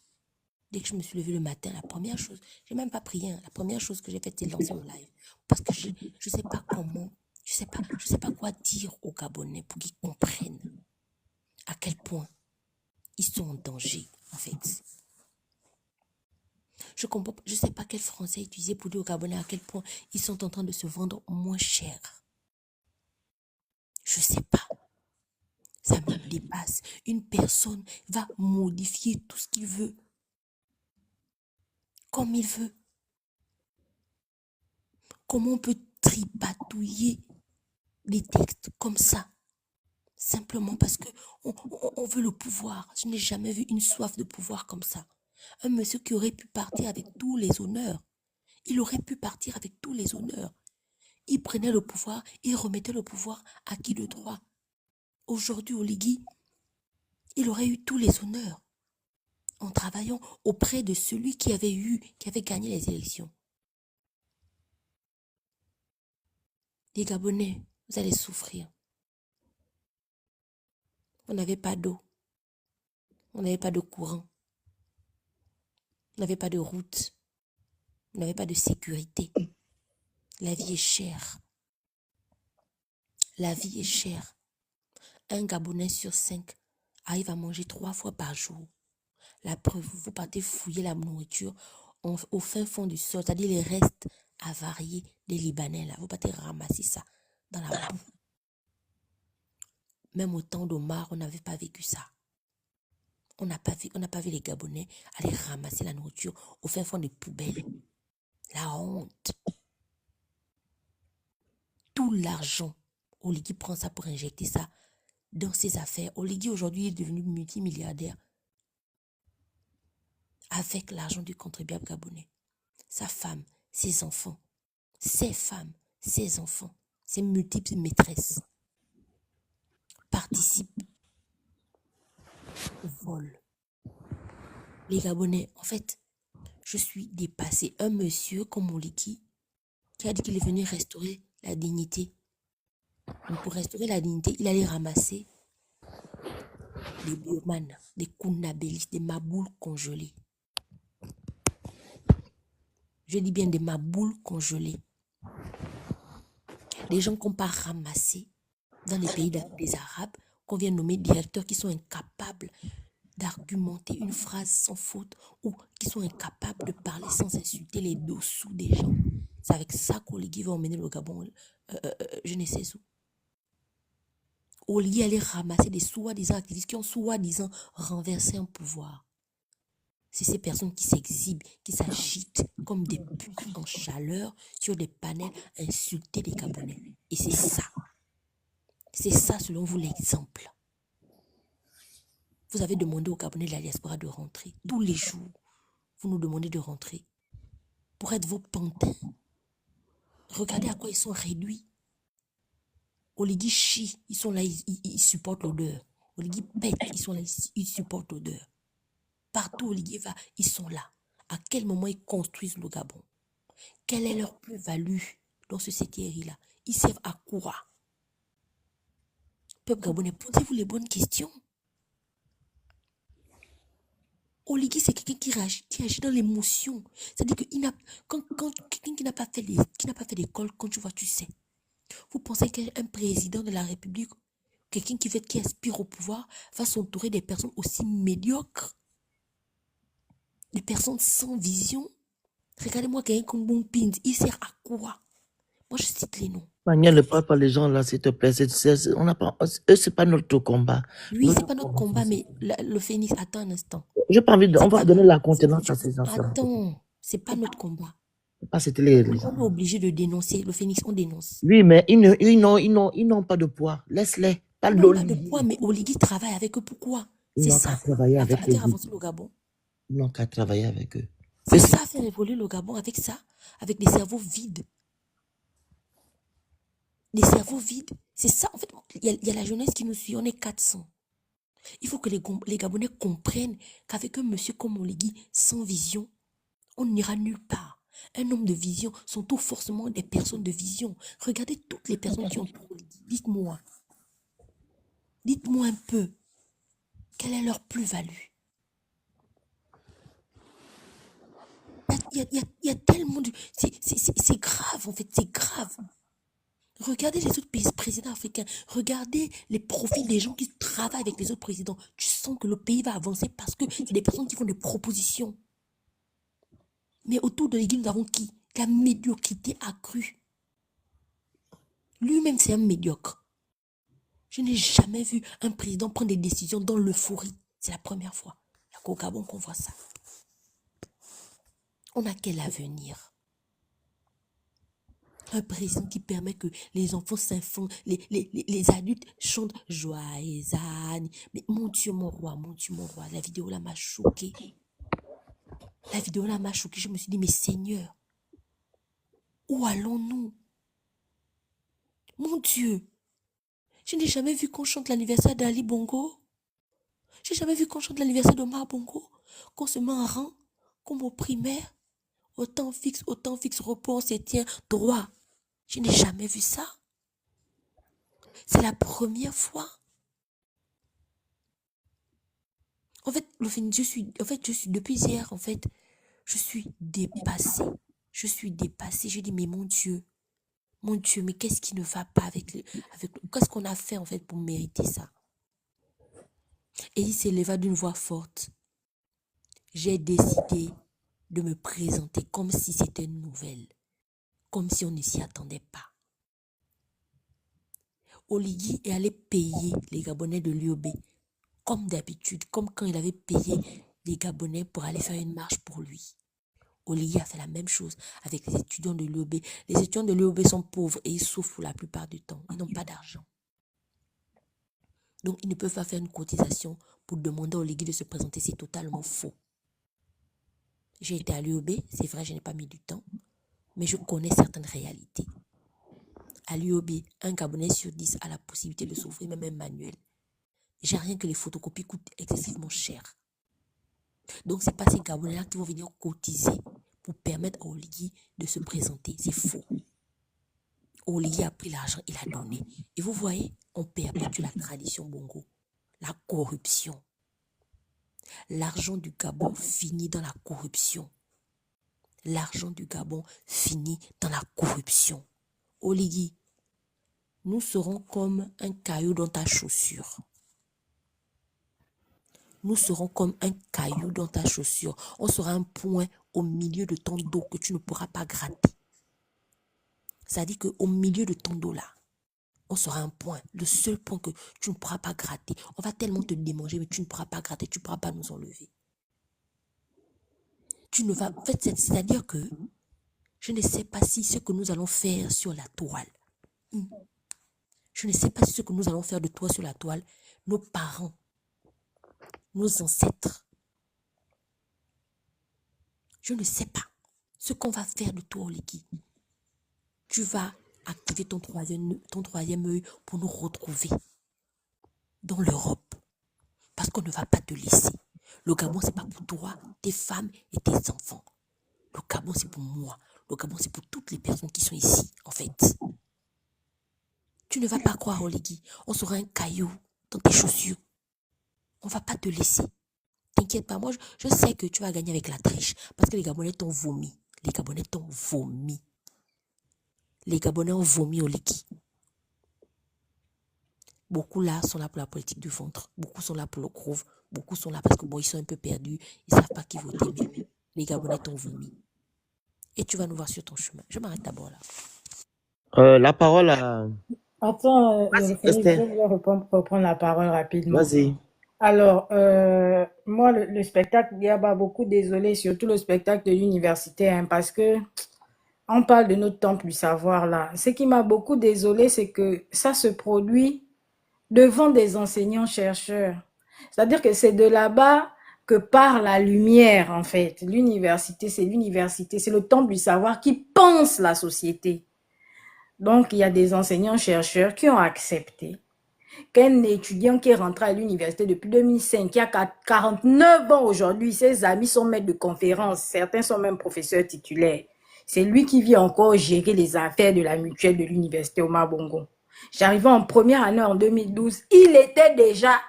Dès que je me suis levée le matin, la première chose, j'ai même pas prié, hein, la première chose que j'ai faite, c'est de lancer mon live. Parce que je sais pas comment, je sais pas quoi dire aux Gabonais pour qu'ils comprennent à quel point ils sont en danger, en fait. Je sais pas quel français utiliser pour dire aux Gabonais à quel point ils sont en train de se vendre moins cher. Je sais pas. Ça me dépasse. Une personne va modifier tout ce qu'il veut. Comme il veut. Comment on peut tripatouiller les textes comme ça? Simplement parce que on veut le pouvoir. Je n'ai jamais vu une soif de pouvoir comme ça. Un monsieur qui aurait pu partir avec tous les honneurs. Il aurait pu partir avec tous les honneurs. il prenait le pouvoir, il remettait le pouvoir à qui de droit. Aujourd'hui, Oligui, il aurait eu tous les honneurs en travaillant auprès de celui qui avait gagné les élections. Les Gabonais, vous allez souffrir. Vous n'avez pas d'eau. Vous n'avez pas de courant. Vous n'avez pas de route. Vous n'avez pas de sécurité. La vie est chère. La vie est chère. Un Gabonais sur 5 arrive à manger 3 fois par jour. La preuve, vous partez fouiller la nourriture au fin fond du sol, c'est-à-dire les restes avariés des Libanais. Là. Vous partez ramasser ça dans la boue. Même au temps d'Omar, on n'avait pas vécu ça. On n'a pas vu les Gabonais aller ramasser la nourriture au fin fond des poubelles. La honte. Tout l'argent, Oligui prend ça pour injecter ça dans ses affaires. Oligui aujourd'hui est devenu multimilliardaire avec l'argent du contribuable gabonais. Sa femme, ses enfants, ses femmes, ses enfants, ses multiples maîtresses participent au vol. Les Gabonais, en fait, je suis dépassée. Un monsieur comme Oligui qui a dit qu'il est venu restaurer la dignité. Donc pour restaurer la dignité, il allait ramasser des biomanes, des kounabélis, des maboules congelées. Je dis bien des maboules congelées. Des gens qu'on pas ramassés dans les pays des Arabes, qu'on vient nommer directeurs qui sont incapables d'argumenter une phrase sans faute ou qui sont incapables de parler sans insulter les dessous des gens. C'est avec ça qu'Oligui va emmener le Gabon, je ne sais où. Oligui allait ramasser des soi-disant activistes qui ont soi-disant renversé un pouvoir. C'est ces personnes qui s'exhibent, qui s'agitent comme des puces en chaleur sur des panels à insulter des Gabonais. Et c'est ça. C'est ça, selon vous, l'exemple. Vous avez demandé aux Gabonais de la diaspora de rentrer. Tous les jours, vous nous demandez de rentrer. Pour être vos pantins. Regardez à quoi ils sont réduits. Oligui chie, ils sont là, ils supportent l'odeur. Oligui pète, ils sont là, ils supportent l'odeur. Partout où Oligui va, ils sont là. À quel moment ils construisent le Gabon? Quelle est leur plus-value dans ce CTRI-là? Ils servent à quoi? Peuple gabonais, posez-vous les bonnes questions. Oligui, c'est quelqu'un qui agit dans l'émotion. C'est-à-dire que quand quelqu'un qui n'a pas fait d'école, quand tu vois, tu sais. Vous pensez qu'un président de la République, quelqu'un qui aspire au pouvoir, va s'entourer des personnes aussi médiocres? Des personnes sans vision? Regardez-moi quelqu'un comme Bompins, il sert à quoi? Moi, je cite les noms. Manière, ne parle pas les gens là, s'il te plaît. Eux, c'est pas notre combat. Oui, c'est pas notre combat, mais le Phénix, attends un instant. J'ai pas envie de. On va donner la contenance à ces gens. Attends, c'est pas notre combat. C'était les On est obligé de dénoncer. Le Phénix, on dénonce. Oui, mais ils n'ont pas de poids. Laisse-les. Ils n'ont pas de poids, mais Oligui travaille avec eux. Pourquoi? C'est ça. Faire avancer le Gabon. Ils n'ont qu'à travailler avec eux. C'est ça, faire évoluer le Gabon avec ça, avec des cerveaux vides. Des cerveaux vides. C'est ça, en fait, il y a la jeunesse qui nous suit, on est 400. Il faut que les Gabonais comprennent qu'avec un monsieur comme Oligui, sans vision, on n'ira nulle part. Un homme de vision sont tout forcément des personnes de vision. Regardez toutes les personnes qui ont pour Oligui. Dites-moi. Dites-moi un peu. Quelle est leur plus-value? Il y a tellement de... C'est grave, en fait, c'est grave. Regardez les autres pays présidents africains. Regardez les profils des gens qui travaillent avec les autres présidents. Tu sens que le pays va avancer parce que c'est des personnes qui font des propositions. Mais autour de l'Église, nous avons qui? La médiocrité accrue. Lui-même, c'est un médiocre. Je n'ai jamais vu un président prendre des décisions dans l'euphorie. C'est la première fois. Il n'y a qu'au Gabon qu'on voit ça. On a quel avenir? Un président qui permet que les enfants s'infantent, les adultes chantent joyeux anniversaire. Mais mon Dieu, mon roi, la vidéo là m'a choquée. La vidéo là m'a choquée. Je me suis dit, mais Seigneur, où allons-nous? Mon Dieu, je n'ai jamais vu qu'on chante l'anniversaire d'Ali Bongo. J'ai jamais vu qu'on chante l'anniversaire d'Omar Bongo, qu'on se met en rang, comme au primaire. Autant fixe, repos, on se tient droit. Je n'ai jamais vu ça. C'est la première fois. En fait, depuis hier, en fait, je suis dépassée. Je dis, mais mon Dieu, mais qu'est-ce qui ne va pas qu'est-ce qu'on a fait, en fait, pour mériter ça? Et il s'éleva d'une voix forte. J'ai décidé de me présenter comme si c'était une nouvelle, comme si on ne s'y attendait pas. Oligui est allé payer les Gabonais de l'UOB, comme d'habitude, comme quand il avait payé les Gabonais pour aller faire une marche pour lui. Oligui a fait la même chose avec les étudiants de l'UOB. Les étudiants de l'UOB sont pauvres et ils souffrent la plupart du temps. Ils n'ont pas d'argent. Donc, ils ne peuvent pas faire une cotisation pour demander à Oligui de se présenter. C'est totalement faux. J'ai été à l'UOB, c'est vrai, je n'ai pas mis du temps, mais je connais certaines réalités. À l'UOB, un Gabonais sur 10 a la possibilité de s'ouvrir même un manuel. J'ai rien que les photocopies coûtent excessivement cher. Donc, ce n'est pas ces Gabonais-là qui vont venir cotiser pour permettre à Oligui de se présenter. C'est faux. Oligui a pris l'argent, il a donné. Et vous voyez, on perpétue la tradition Bongo, la corruption. L'argent du Gabon finit dans la corruption. L'argent du Gabon finit dans la corruption. Oligui, nous serons comme un caillou dans ta chaussure. Nous serons comme un caillou dans ta chaussure. On sera un point au milieu de ton dos que tu ne pourras pas gratter. Ça dit qu'au milieu de ton dos là, on sera un point, le seul point que tu ne pourras pas gratter. On va tellement te démanger, mais tu ne pourras pas gratter, tu ne pourras pas nous enlever. En fait, c'est-à-dire que je ne sais pas si ce que nous allons faire sur la toile, je ne sais pas si ce que nous allons faire de toi sur la toile, nos parents, nos ancêtres, je ne sais pas ce qu'on va faire de toi, Oligui. Tu vas activer ton troisième œil pour nous retrouver dans l'Europe. Parce qu'on ne va pas te laisser. Le Gabon, ce n'est pas pour toi, tes femmes et tes enfants. Le Gabon, c'est pour moi. Le Gabon, c'est pour toutes les personnes qui sont ici, en fait. Tu ne vas pas croire, Oligui. On sera un caillou dans tes chaussures. On ne va pas te laisser. T'inquiète pas, moi, je sais que tu vas gagner avec la triche. Parce que les Gabonais t'ont vomi. Les Gabonais t'ont vomi. Les Gabonais ont vomi Oligui. Beaucoup là sont là pour la politique du ventre. Beaucoup sont là pour le groove. Beaucoup sont là parce que bon, ils sont un peu perdus. Ils ne savent pas qui voter. Mais les Gabonais t'ont vomi. Et tu vas nous voir sur ton chemin. Je m'arrête d'abord là. La parole à... Attends, Vas-y, Félix, je Esther. vais reprendre la parole rapidement. Vas-y. Alors, moi, le spectacle, il y a pas beaucoup désolé, surtout le spectacle de l'université, hein, parce que on parle de notre temple du savoir là. Ce qui m'a beaucoup désolé, c'est que ça se produit devant des enseignants-chercheurs. C'est-à-dire que c'est de là-bas que part la lumière, en fait. L'université, c'est le temple du savoir qui pense la société. Donc, il y a des enseignants-chercheurs qui ont accepté qu'un étudiant qui est rentré à l'université depuis 2005, qui a 49 ans aujourd'hui, ses amis sont maîtres de conférences, certains sont même professeurs titulaires. C'est lui qui vient encore gérer les affaires de la mutuelle de l'université Omar Bongo. J'arrivais en première année en 2012, il était déjà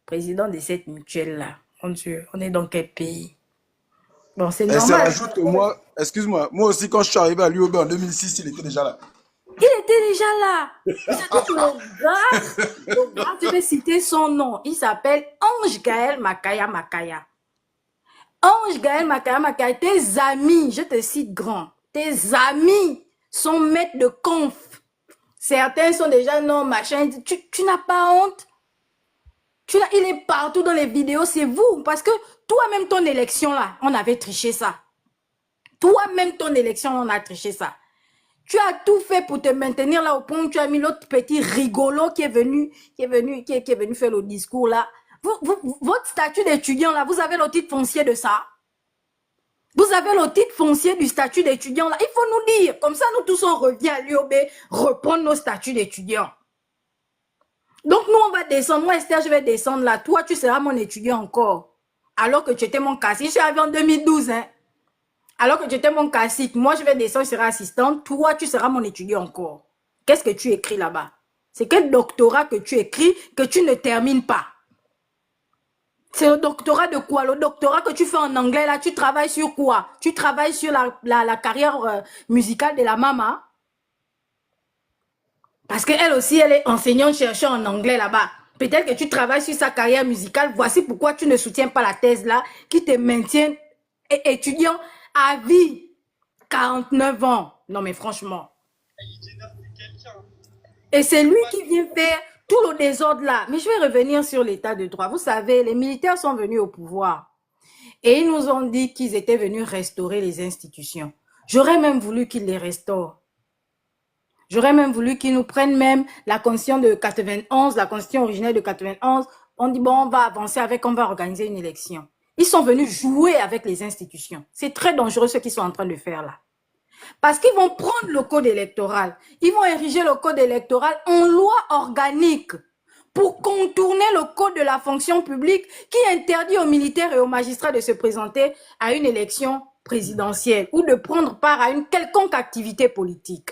président de cette mutuelle-là. Mon Dieu, on est dans quel pays? Bon, c'est Et ça normal. rajoute que moi, excuse-moi, moi aussi quand je suis arrivé à l'UOB en 2006, il était déjà là. Il était déjà là. C'est-à-dire que le gars, je vais citer son nom. Il s'appelle Ange Gaël Makaya Makaya. Ange Gaël Makaya Makaya, tes amis, je te cite grand, tes amis sont maîtres de conf. Certains sont déjà non, machin. Tu n'as pas honte? Il est partout dans les vidéos, c'est vous. Parce que toi-même, ton élection là, on avait triché ça. Toi-même, ton élection, on a triché ça. Tu as tout fait pour te maintenir là au point où tu as mis l'autre petit rigolo qui est venu faire le discours là. Votre statut d'étudiant là, vous avez le titre foncier de ça. Vous avez le titre foncier du statut d'étudiant là. Il faut nous dire. Comme ça, nous tous, on revient à l'UOB, reprendre nos statuts d'étudiants. Donc, nous, on va descendre. Moi, Esther, je vais descendre là. Toi, tu seras mon étudiant encore. Alors que tu étais mon cacique. Je suis arrivée en 2012, hein. Alors que tu étais mon cacique. Moi, je vais descendre, je serai assistante. Toi, tu seras mon étudiant encore. Qu'est-ce que tu écris là-bas? C'est quel doctorat que tu écris que tu ne termines pas? C'est le doctorat de quoi? Le doctorat que tu fais en anglais, là, tu travailles sur quoi? Tu travailles sur la carrière musicale de la maman? Parce qu'elle aussi, elle est enseignante-chercheur en anglais là-bas. Peut-être que tu travailles sur sa carrière musicale. Voici pourquoi tu ne soutiens pas la thèse là, qui te maintient étudiant à vie. 49 ans. Non, mais franchement. Et c'est lui qui vient faire tout le désordre là. Mais je vais revenir sur l'état de droit. Vous savez, les militaires sont venus au pouvoir. Et ils nous ont dit qu'ils étaient venus restaurer les institutions. J'aurais même voulu qu'ils les restaurent. J'aurais même voulu qu'ils nous prennent même la constitution de 91, la constitution originelle de 91. On dit, bon, on va avancer avec, on va organiser une élection. Ils sont venus jouer avec les institutions. C'est très dangereux ce qu'ils sont en train de faire là. Parce qu'ils vont prendre le code électoral. Ils vont ériger le code électoral en loi organique pour contourner le code de la fonction publique qui interdit aux militaires et aux magistrats de se présenter à une élection présidentielle ou de prendre part à une quelconque activité politique.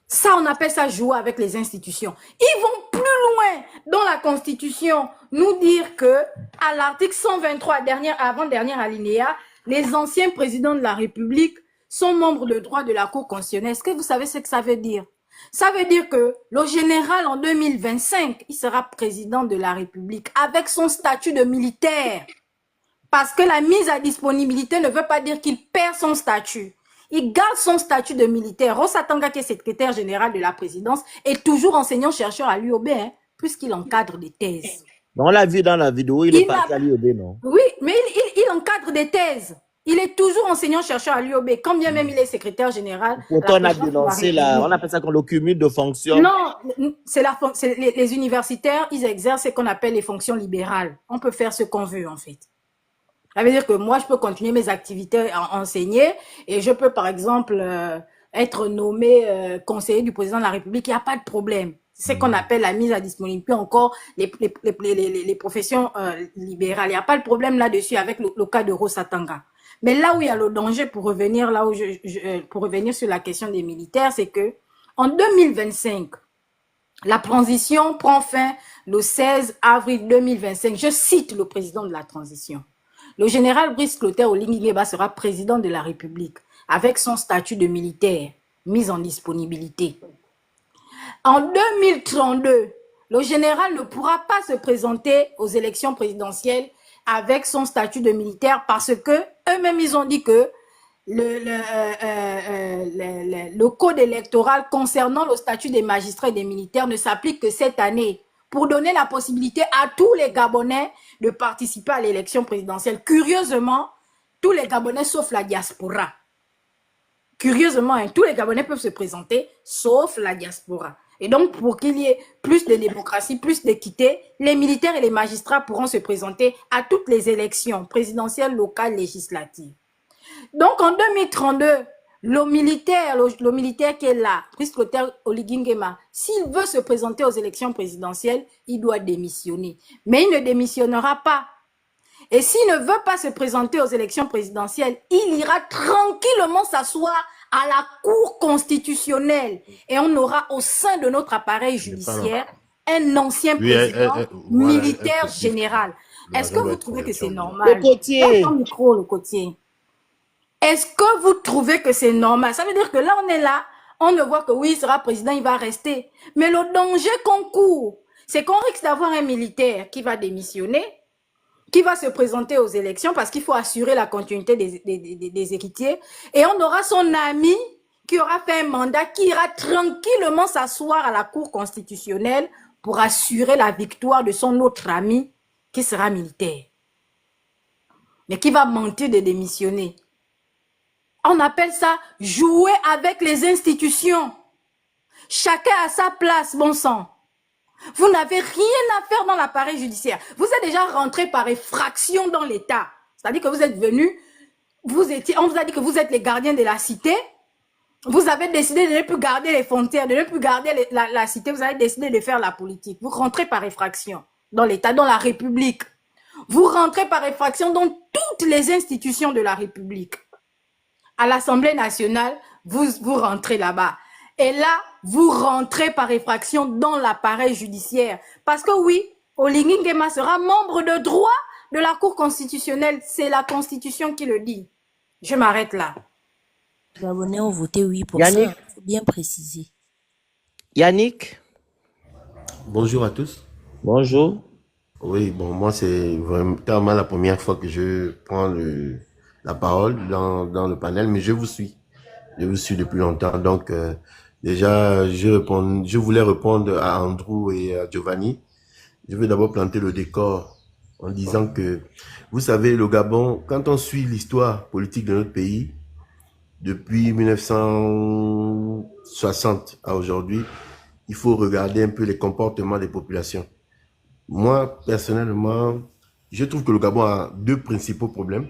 Ça, on appelle ça jouer avec les institutions. Ils vont plus loin dans la Constitution, nous dire que à l'article 123, avant-dernière alinéa, les anciens présidents de la République sont membres de droit de la Cour constitutionnelle. Est-ce que vous savez ce que ça veut dire? Ça veut dire que le général en 2025, il sera président de la République avec son statut de militaire. Parce que la mise à disponibilité ne veut pas dire qu'il perd son statut. Il garde son statut de militaire. Rosa Tanga, qui est secrétaire général de la présidence, est toujours enseignant-chercheur à l'UOB, hein, puisqu'il encadre des thèses. On l'a vu dans la vidéo, il est parti à l'UOB, non? Oui, mais il encadre des thèses. Il est toujours enseignant-chercheur à l'UOB, quand bien même il est secrétaire général. Pourtant, on a dénoncé on appelle ça le cumul de fonctions. Non, les universitaires, ils exercent ce qu'on appelle les fonctions libérales. On peut faire ce qu'on veut, en fait. Ça veut dire que moi, je peux continuer mes activités à enseigner et je peux, par exemple, être nommé conseiller du président de la République. Il n'y a pas de problème. C'est ce qu'on appelle la mise à disponibilité. Puis encore, les professions libérales. Il n'y a pas de problème là-dessus avec le cas de Rosa Tanga. Mais là où il y a le danger, pour revenir pour revenir sur la question des militaires, c'est que en 2025, la transition prend fin le 16 avril 2025. Je cite le président de la transition. Le général Brice Clotaire Oligui Nguema sera président de la République avec son statut de militaire mis en disponibilité. En 2032, le général ne pourra pas se présenter aux élections présidentielles avec son statut de militaire parce que eux-mêmes ils ont dit que le code électoral concernant le statut des magistrats et des militaires ne s'applique que cette année, pour donner la possibilité à tous les Gabonais de participer à l'élection présidentielle. Curieusement, tous les Gabonais sauf la diaspora. Curieusement, hein, tous les Gabonais peuvent se présenter sauf la diaspora. Et donc, pour qu'il y ait plus de démocratie, plus d'équité, les militaires et les magistrats pourront se présenter à toutes les élections présidentielles, locales, législatives. Donc, en 2032, le militaire qui est là, Brice Clotaire Oligui Nguema, s'il veut se présenter aux élections présidentielles, il doit démissionner. Mais il ne démissionnera pas. Et s'il ne veut pas se présenter aux élections présidentielles, il ira tranquillement s'asseoir à la Cour constitutionnelle. Et on aura au sein de notre appareil judiciaire un ancien président militaire général. Est-ce que vous trouvez que c'est normal? Le côtier. Le côtier. Est-ce que vous trouvez que c'est normal? Ça veut dire que là, on est là, on ne voit que oui, il sera président, il va rester. Mais le danger qu'on court, c'est qu'on risque d'avoir un militaire qui va démissionner, qui va se présenter aux élections parce qu'il faut assurer la continuité des héritiers. Et on aura son ami qui aura fait un mandat, qui ira tranquillement s'asseoir à la Cour constitutionnelle pour assurer la victoire de son autre ami qui sera militaire. Mais qui va mentir de démissionner. On appelle ça jouer avec les institutions. Chacun a sa place, bon sang. Vous n'avez rien à faire dans l'appareil judiciaire. Vous êtes déjà rentré par effraction dans l'État. C'est-à-dire que vous êtes venu on vous a dit que vous êtes les gardiens de la cité. Vous avez décidé de ne plus garder les frontières, de ne plus garder la cité. Vous avez décidé de faire la politique. Vous rentrez par effraction dans l'État, dans la République. Vous rentrez par effraction dans toutes les institutions de la République. À l'Assemblée nationale, vous rentrez là-bas. Et là, vous rentrez par effraction dans l'appareil judiciaire. Parce que oui, Oligui Nguema sera membre de droit de la Cour constitutionnelle. C'est la Constitution qui le dit. Je m'arrête là. Les Gabonais ont voté oui pour Yannick, ça. Il faut bien préciser. Yannick, Bonjour à tous. bonjour. Oui, bon, moi, c'est vraiment la première fois que je prends la parole dans le panel, mais je vous suis. Je vous suis depuis longtemps. Donc, déjà, je voulais répondre à Andrew et à Giovanni. Je vais d'abord planter le décor en disant que, vous savez, le Gabon, quand on suit l'histoire politique de notre pays, depuis 1960 à aujourd'hui, il faut regarder un peu les comportements des populations. Moi, personnellement, je trouve que le Gabon a deux principaux problèmes.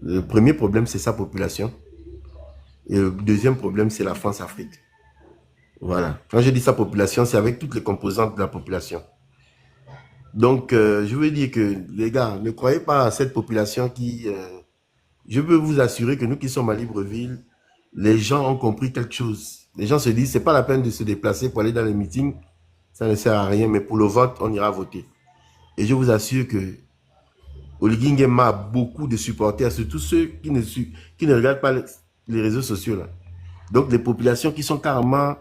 Le premier problème, c'est sa population. Et le deuxième problème, c'est la France-Afrique. Voilà. Quand je dis sa population, c'est avec toutes les composantes de la population. Donc, je veux dire que, les gars, ne croyez pas à cette population qui... je peux vous assurer que nous qui sommes à Libreville, les gens ont compris quelque chose. Les gens se disent, c'est pas la peine de se déplacer pour aller dans les meetings, ça ne sert à rien, mais pour le vote, on ira voter. Et je vous assure que Oligui Nguema a beaucoup de supporters, surtout ceux qui ne regardent pas les réseaux sociaux là. Donc, les populations qui sont carrément,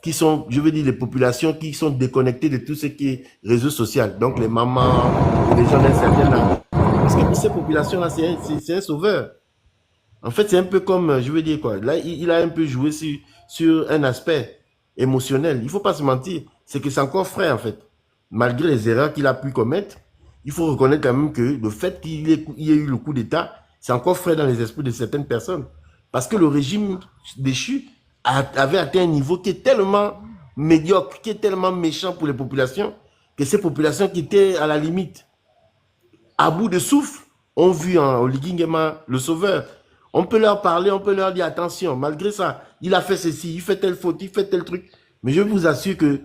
je veux dire, les populations qui sont déconnectées de tout ce qui est réseau social. Donc, les mamans, les gens d'un certain âge. Parce que pour ces populations-là, c'est un sauveur. En fait, c'est un peu comme, je veux dire quoi, là, il a un peu joué sur un aspect émotionnel. Il ne faut pas se mentir. C'est que c'est encore frais, en fait. Malgré les erreurs qu'il a pu commettre, il faut reconnaître quand même que le fait qu'il y ait eu le coup d'État, c'est encore frais dans les esprits de certaines personnes. Parce que le régime déchu avait atteint un niveau qui est tellement médiocre, qui est tellement méchant pour les populations, que ces populations qui étaient à la limite, à bout de souffle, ont vu en Oligui Nguema le sauveur. On peut leur parler, on peut leur dire attention, malgré ça, il a fait ceci, il fait telle faute, il fait tel truc. Mais je vous assure que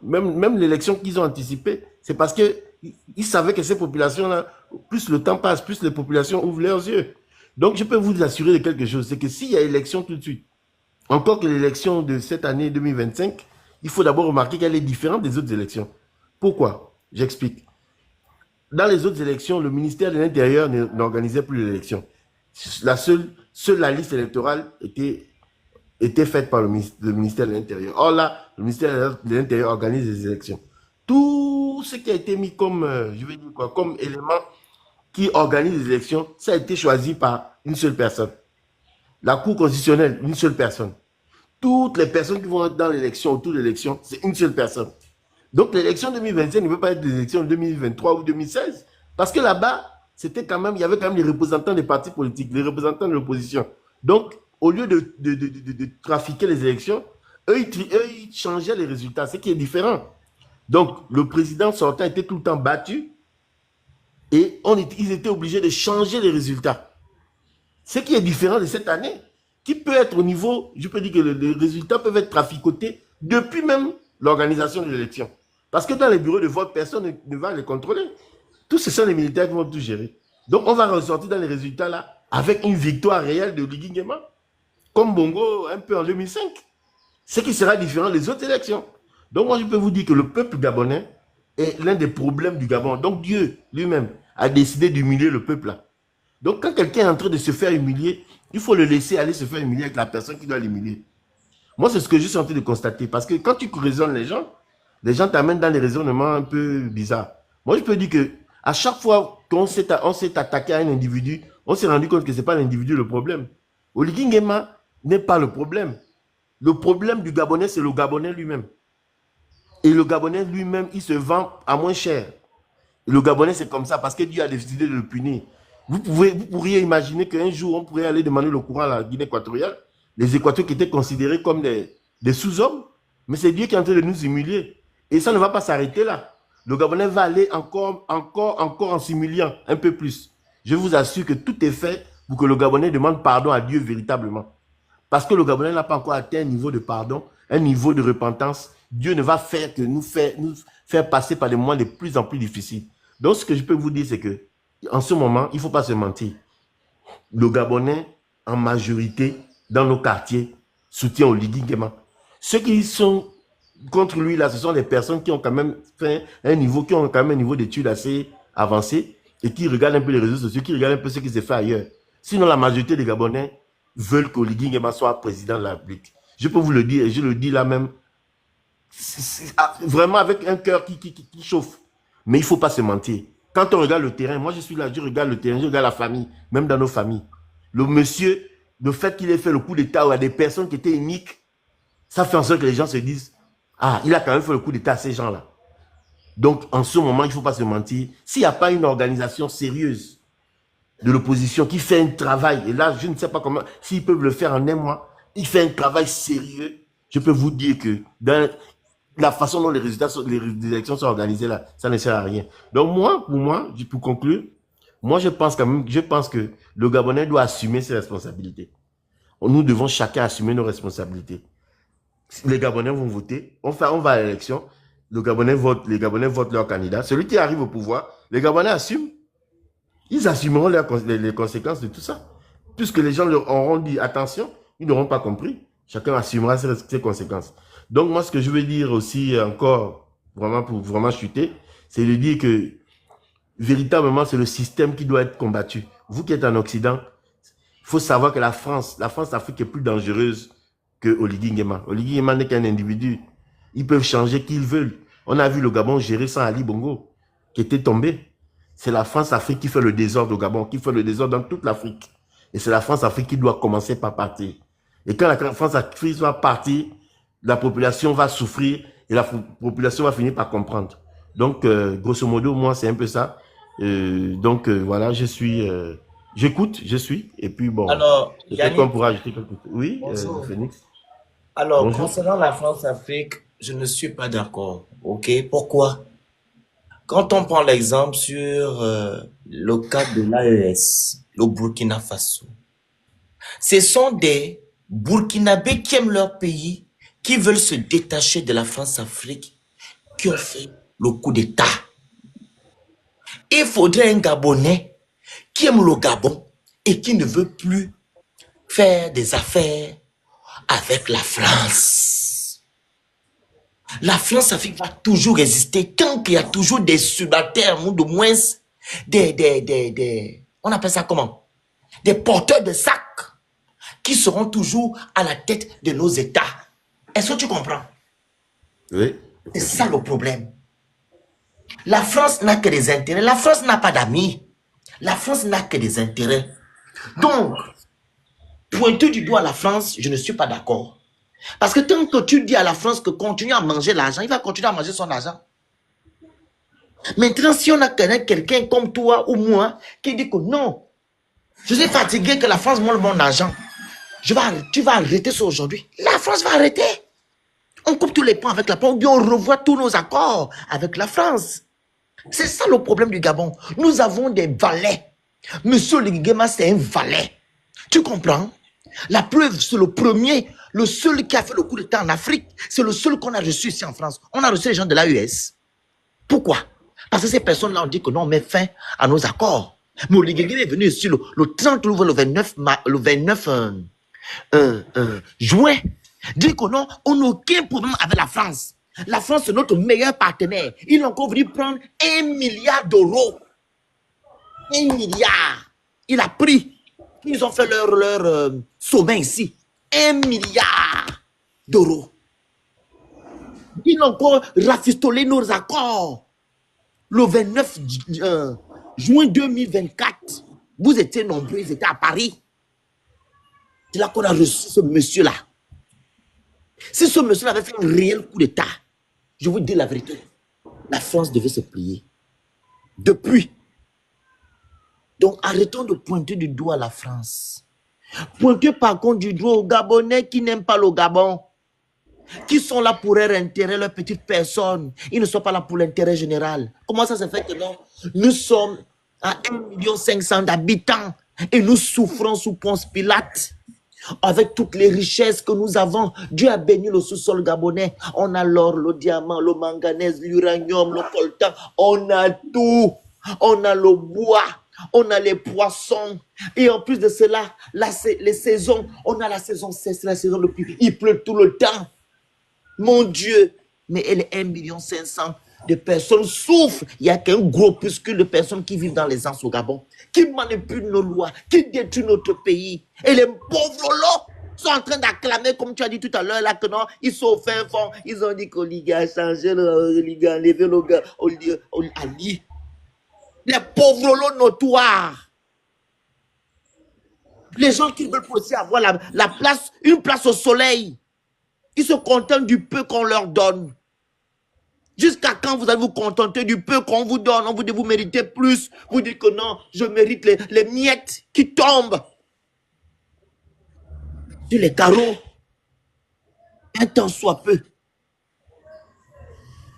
même l'élection qu'ils ont anticipée, c'est parce qu'ils savaient que ces populations-là, plus le temps passe, plus les populations ouvrent leurs yeux. Donc, je peux vous assurer de quelque chose, c'est que s'il y a élection tout de suite, encore que l'élection de cette année 2025, il faut d'abord remarquer qu'elle est différente des autres élections. Pourquoi? J'explique. Dans les autres élections, le ministère de l'Intérieur n'organisait plus l'élection. Seule la liste électorale était faite par le ministère de l'Intérieur. Or là, le ministère de l'Intérieur organise les élections. Tout ce qui a été mis comme, je vais dire quoi, comme élément qui organise les élections, ça a été choisi par une seule personne. La Cour constitutionnelle, une seule personne. Toutes les personnes qui vont être dans l'élection, autour de l'élection, c'est une seule personne. Donc l'élection 2025 ne peut pas être l'élection de 2023 ou 2016. Parce que là-bas, il y avait quand même les représentants des partis politiques, les représentants de l'opposition. Donc, au lieu de trafiquer les élections, eux, ils changeaient les résultats, ce qui est différent. Donc, le président sortant était tout le temps battu et ils étaient obligés de changer les résultats. Ce qui est différent de cette année, qui peut être au niveau, je peux dire que les résultats peuvent être traficotés depuis même l'organisation de l'élection. Parce que dans les bureaux de vote, personne ne va les contrôler. Tous ce sont les militaires qui vont tout gérer. Donc, on va ressortir dans les résultats là avec une victoire réelle de Oligui Nguema, comme Bongo un peu en 2005. Ce qui sera différent des autres élections. Donc, moi, je peux vous dire que le peuple gabonais est l'un des problèmes du Gabon. Donc, Dieu lui-même a décidé d'humilier le peuple là. Donc, quand quelqu'un est en train de se faire humilier, il faut le laisser aller se faire humilier avec la personne qui doit l'humilier. Moi, c'est ce que je suis en train de constater. Parce que quand tu raisonnes les gens t'amènent dans des raisonnements un peu bizarres. Moi, je peux dire que à chaque fois qu'on s'est attaqué à un individu, on s'est rendu compte que ce n'est pas l'individu le problème. Oligui Nguema n'est pas le problème. Le problème du Gabonais, c'est le Gabonais lui-même. Et le Gabonais lui-même, il se vend à moins cher. Et le Gabonais, c'est comme ça parce que Dieu a décidé de le punir. Vous pourriez imaginer qu'un jour, on pourrait aller demander le courant à la Guinée équatoriale. Les Équatoriens qui étaient considérés comme des sous-hommes. Mais c'est Dieu qui est en train de nous humilier. Et ça ne va pas s'arrêter là. Le Gabonais va aller encore en s'humiliant un peu plus. je vous assure que tout est fait pour que le Gabonais demande pardon à Dieu véritablement. Parce que le Gabonais n'a pas encore atteint un niveau de pardon, un niveau de repentance. Dieu ne va faire que nous faire passer par des moments de plus en plus difficiles. Donc, ce que je peux vous dire, c'est que en ce moment, il ne faut pas se mentir. Le Gabonais, en majorité, dans nos quartiers, soutient Oligui Nguema. Ceux qui sont contre lui, là, ce sont des personnes qui ont quand même fait un niveau, qui ont quand même un niveau d'études assez avancé et qui regardent un peu les réseaux sociaux, qui regardent un peu ce qui se fait ailleurs. Sinon, la majorité des Gabonais veulent qu'Oligui Nguema soit président de la République. Je peux vous le dire, et je le dis là même, vraiment avec un cœur qui chauffe. Mais il ne faut pas se mentir. Quand on regarde le terrain, moi je suis là, je regarde le terrain, je regarde la famille, même dans nos familles. Le monsieur, le fait qu'il ait fait le coup d'État à des personnes qui étaient uniques, ça fait en sorte que les gens se disent, ah, il a quand même fait le coup d'État à ces gens-là. Donc, en ce moment, il ne faut pas se mentir. S'il n'y a pas une organisation sérieuse de l'opposition qui fait un travail, et là, je ne sais pas comment, s'ils peuvent le faire en un mois, il fait un travail sérieux, je peux vous dire que dans la façon dont les élections sont organisées là, ça ne sert à rien. Donc pour conclure, moi je pense quand même, je pense que le Gabonais doit assumer ses responsabilités. Nous devons chacun assumer nos responsabilités. Les Gabonais vont voter, on va à l'élection, les Gabonais votent leur candidat. Celui qui arrive au pouvoir, les Gabonais assument. Ils assumeront les conséquences de tout ça. Puisque les gens leur auront dit attention, ils n'auront pas compris. Chacun assumera ses conséquences. Donc moi, ce que je veux dire aussi encore, vraiment pour vraiment chuter, c'est de dire que véritablement, c'est le système qui doit être combattu. Vous qui êtes en Occident, il faut savoir que la France-Afrique est plus dangereuse que Oligui Nguema. Oligui Nguema n'est qu'un individu. Ils peuvent changer qui ils veulent. On a vu le Gabon gérer sans Ali Bongo, qui était tombé. C'est la France-Afrique qui fait le désordre au Gabon, qui fait le désordre dans toute l'Afrique. Et c'est la France-Afrique qui doit commencer par partir. Et quand la France-Afrique va partir, la population va souffrir et la population va finir par comprendre. Donc, grosso modo, moi, c'est un peu ça. Voilà, j'écoute, et puis bon, Alors, peut-être qu'on Yannick, pourra ajouter quelque chose. Oui, bonjour. Phoenix, Alors, bonjour. concernant la France-Afrique, je ne suis pas d'accord. OK? Pourquoi? Quand on prend l'exemple sur le cas de l'AES, le Burkina Faso, ce sont des Burkinabés qui aiment leur pays, qui veulent se détacher de la France-Afrique, qui ont fait le coup d'État. Il faudrait un Gabonais qui aime le Gabon et qui ne veut plus faire des affaires avec la France. La France-Afrique va toujours exister tant qu'il y a toujours des subalternes ou de moins on appelle ça comment? Des porteurs de sacs qui seront toujours à la tête de nos États. Est-ce que tu comprends? Oui. C'est ça le problème. La France n'a que des intérêts. La France n'a pas d'amis. La France n'a que des intérêts. Donc, pointer du doigt la France, je ne suis pas d'accord. Parce que tant que tu dis à la France que continue à manger l'argent, il va continuer à manger son argent. Maintenant, si on a quelqu'un comme toi ou moi qui dit que non, je suis fatigué que la France mange mon argent, tu vas arrêter ça aujourd'hui. La France va arrêter. On coupe tous les points avec la France, ou bien on revoit tous nos accords avec la France. C'est ça le problème du Gabon. Nous avons des valets. Monsieur Oligui Nguema, c'est un valet. Tu comprends? La preuve, c'est le seul qui a fait le coup d'État en Afrique. C'est le seul qu'on a reçu ici en France. On a reçu les gens de l'AES. Pourquoi? Parce que ces personnes-là ont dit que non, on met fin à nos accords. Mais Oligui Nguema est venu ici le 30 ou le 29 juin. Dit que non, on n'a aucun problème avec la France. La France, c'est notre meilleur partenaire. Ils ont encore voulu prendre 1 milliard d'euros. 1 milliard. Il a pris. Ils ont fait leur sommet ici. 1 milliard d'euros. Ils ont encore rafistolé nos accords. Le 29 juin 2024, vous étiez nombreux, ils étaient à Paris. C'est là qu'on a reçu ce monsieur-là. Si ce monsieur avait fait un réel coup d'État, je vous dis la vérité, la France devait se plier. Depuis. Donc arrêtons de pointer du doigt la France. Pointez par contre du doigt aux Gabonais qui n'aiment pas le Gabon, qui sont là pour leur intérêt, leurs petites personnes. Ils ne sont pas là pour l'intérêt général. Comment ça se fait que non? Nous sommes à 1,5 million d'habitants. Et nous souffrons sous Ponce Pilate. Avec toutes les richesses que nous avons, Dieu a béni le sous-sol gabonais. On a l'or, le diamant, le manganèse, l'uranium, le coltan. On a tout. On a le bois. On a les poissons. Et en plus de cela, les saisons. On a la saison sèche, la saison de pluie. Il pleut tout le temps. Mon Dieu. Mais les 1,5 million de personnes souffrent. Il n'y a qu'un groupuscule de personnes qui vivent dans les anses au Gabon, qui manipulent nos lois, qui détruisent notre pays. Et les pauvres là sont en train d'acclamer, comme tu as dit tout à l'heure, là, que non, ils sont au fin fond. Ils ont dit qu'Oliga a changé, Oliga a enlevé le gars, Ali. Les pauvres là notoires. Les gens qui veulent aussi avoir une place au soleil, qui se contentent du peu qu'on leur donne. Jusqu'à quand vous allez vous contenter du peu qu'on vous donne? On vous dit vous méritez plus. Vous dites que non, je mérite les miettes qui tombent sur les carreaux. Un temps soit peu.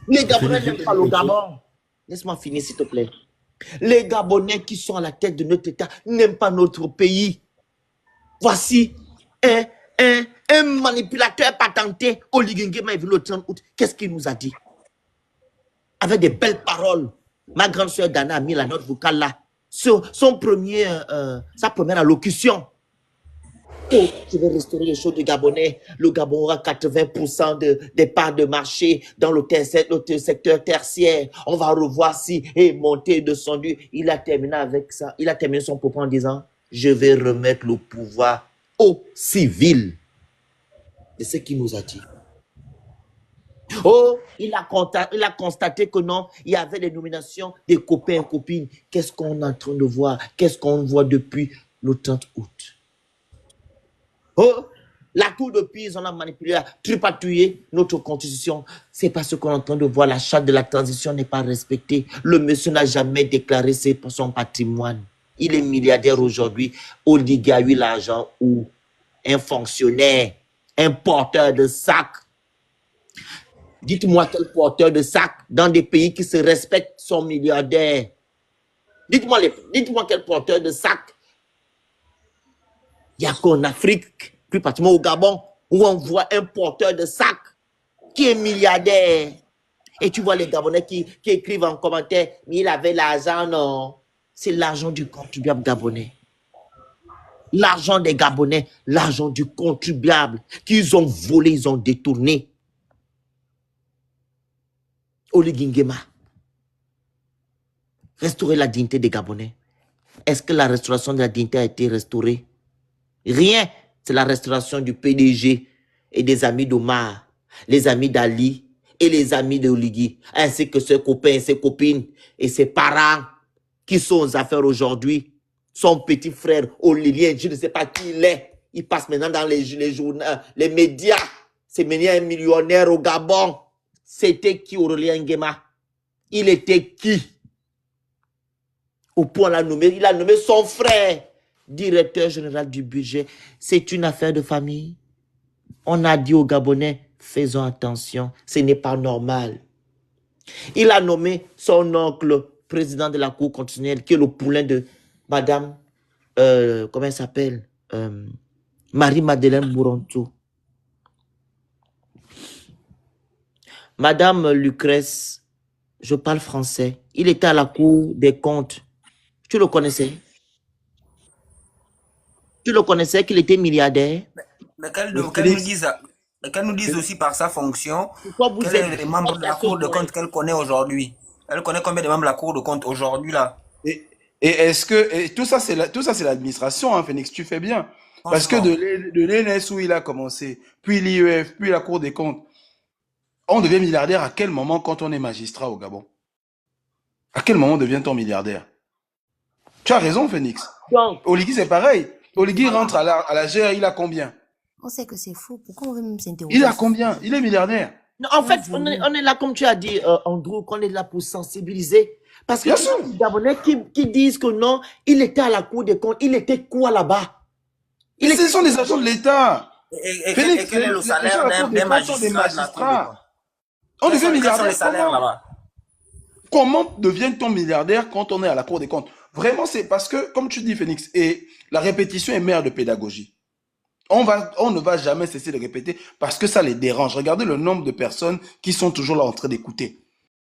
Les Gabonais n'aiment pas le Gabon. Laisse-moi finir s'il te plaît. Les Gabonais qui sont à la tête de notre État n'aiment pas notre pays. Voici un manipulateur patenté, Oligui Nguema, est venu le 30 août. Qu'est-ce qu'il nous a dit? Avec des belles paroles. Ma grande soeur Dana a mis la note vocale là. Sur sa première allocution. Oh, je vais restaurer les choses du Gabonais. Le Gabon aura 80% des parts de marché dans le secteur tertiaire. On va revoir si monter, descendu. Il a terminé avec ça. Il a terminé son propos en disant, je vais remettre le pouvoir aux civils. C'est ce qu'il nous a dit. Oh, il a constaté que non, il y avait des nominations des copains et copines. Qu'est-ce qu'on est en train de voir? Qu'est-ce qu'on voit depuis le 30 août? Oh, la cour de Pise, on a manipulé, a tripatouillé notre constitution. C'est parce qu'on est en train de voir, la charte de la transition n'est pas respectée. Le monsieur n'a jamais déclaré son patrimoine. Il est milliardaire aujourd'hui. Oligui a eu l'argent ou un fonctionnaire, un porteur de sac. Dites-moi quel porteur de sac dans des pays qui se respectent sont milliardaires. Dites-moi quel porteur de sac. Il n'y a qu'en Afrique, plus particulièrement au Gabon, où on voit un porteur de sac qui est milliardaire. Et tu vois les Gabonais qui écrivent en commentaire, mais il avait l'argent, non. C'est l'argent du contribuable gabonais. L'argent des Gabonais, l'argent du contribuable qu'ils ont volé, ils ont détourné. Oligui Nguema, restaurer la dignité des Gabonais. Est-ce que la restauration de la dignité a été restaurée? Rien. C'est la restauration du PDG et des amis d'Omar, les amis d'Ali et les amis d'Oligui, ainsi que ses copains et ses copines et ses parents qui sont aux affaires aujourd'hui. Son petit frère Olilien, je ne sais pas qui il est. Il passe maintenant dans les journaux, les médias. C'est maintenant un millionnaire au Gabon. C'était qui Aurélien Nguema? Il était qui? Au point il a nommé son frère directeur général du budget. C'est une affaire de famille. On a dit aux Gabonais, faisons attention, ce n'est pas normal. Il a nommé son oncle président de la Cour constitutionnelle, qui est le poulain de Madame, comment elle s'appelle? Marie-Madeleine Bouronto. Madame Lucrèce, je parle français. Il était à la Cour des comptes. Tu le connaissais? Tu le connaissais qu'il était milliardaire? Mais qu'elle nous dise aussi par sa fonction, quels sont les membres de la Cour de compte qu'elle connaît aujourd'hui. Elle connaît combien de membres de la Cour de compte aujourd'hui là? Et est-ce que tout ça c'est l'administration, hein, Phoenix, tu fais bien. Parce que de l'ENS où il a commencé, puis l'IEF, puis la Cour des comptes, on devient milliardaire à quel moment quand on est magistrat au Gabon? À quel moment devient-on milliardaire? Tu as raison, Phoenix. Oligui, c'est pareil. Oligui rentre à la GR, il a combien? On sait que c'est faux. Pourquoi on veut même s'interroger? Il a combien? Il est milliardaire. Non, en fait, on est là, comme tu as dit, Andrew, qu'on est là pour sensibiliser. Parce que les Gabonais qui disent que non, il était à la Cour des comptes, il était quoi là-bas? Ce sont des agents de l'État. Et quel est le salaire d'un magistrat? On devient milliardaire. Comment devient-on milliardaire quand on est à la Cour des comptes? Vraiment, c'est parce que, comme tu dis, Phoenix, et la répétition est mère de pédagogie. On ne va jamais cesser de répéter parce que ça les dérange. Regardez le nombre de personnes qui sont toujours là en train d'écouter.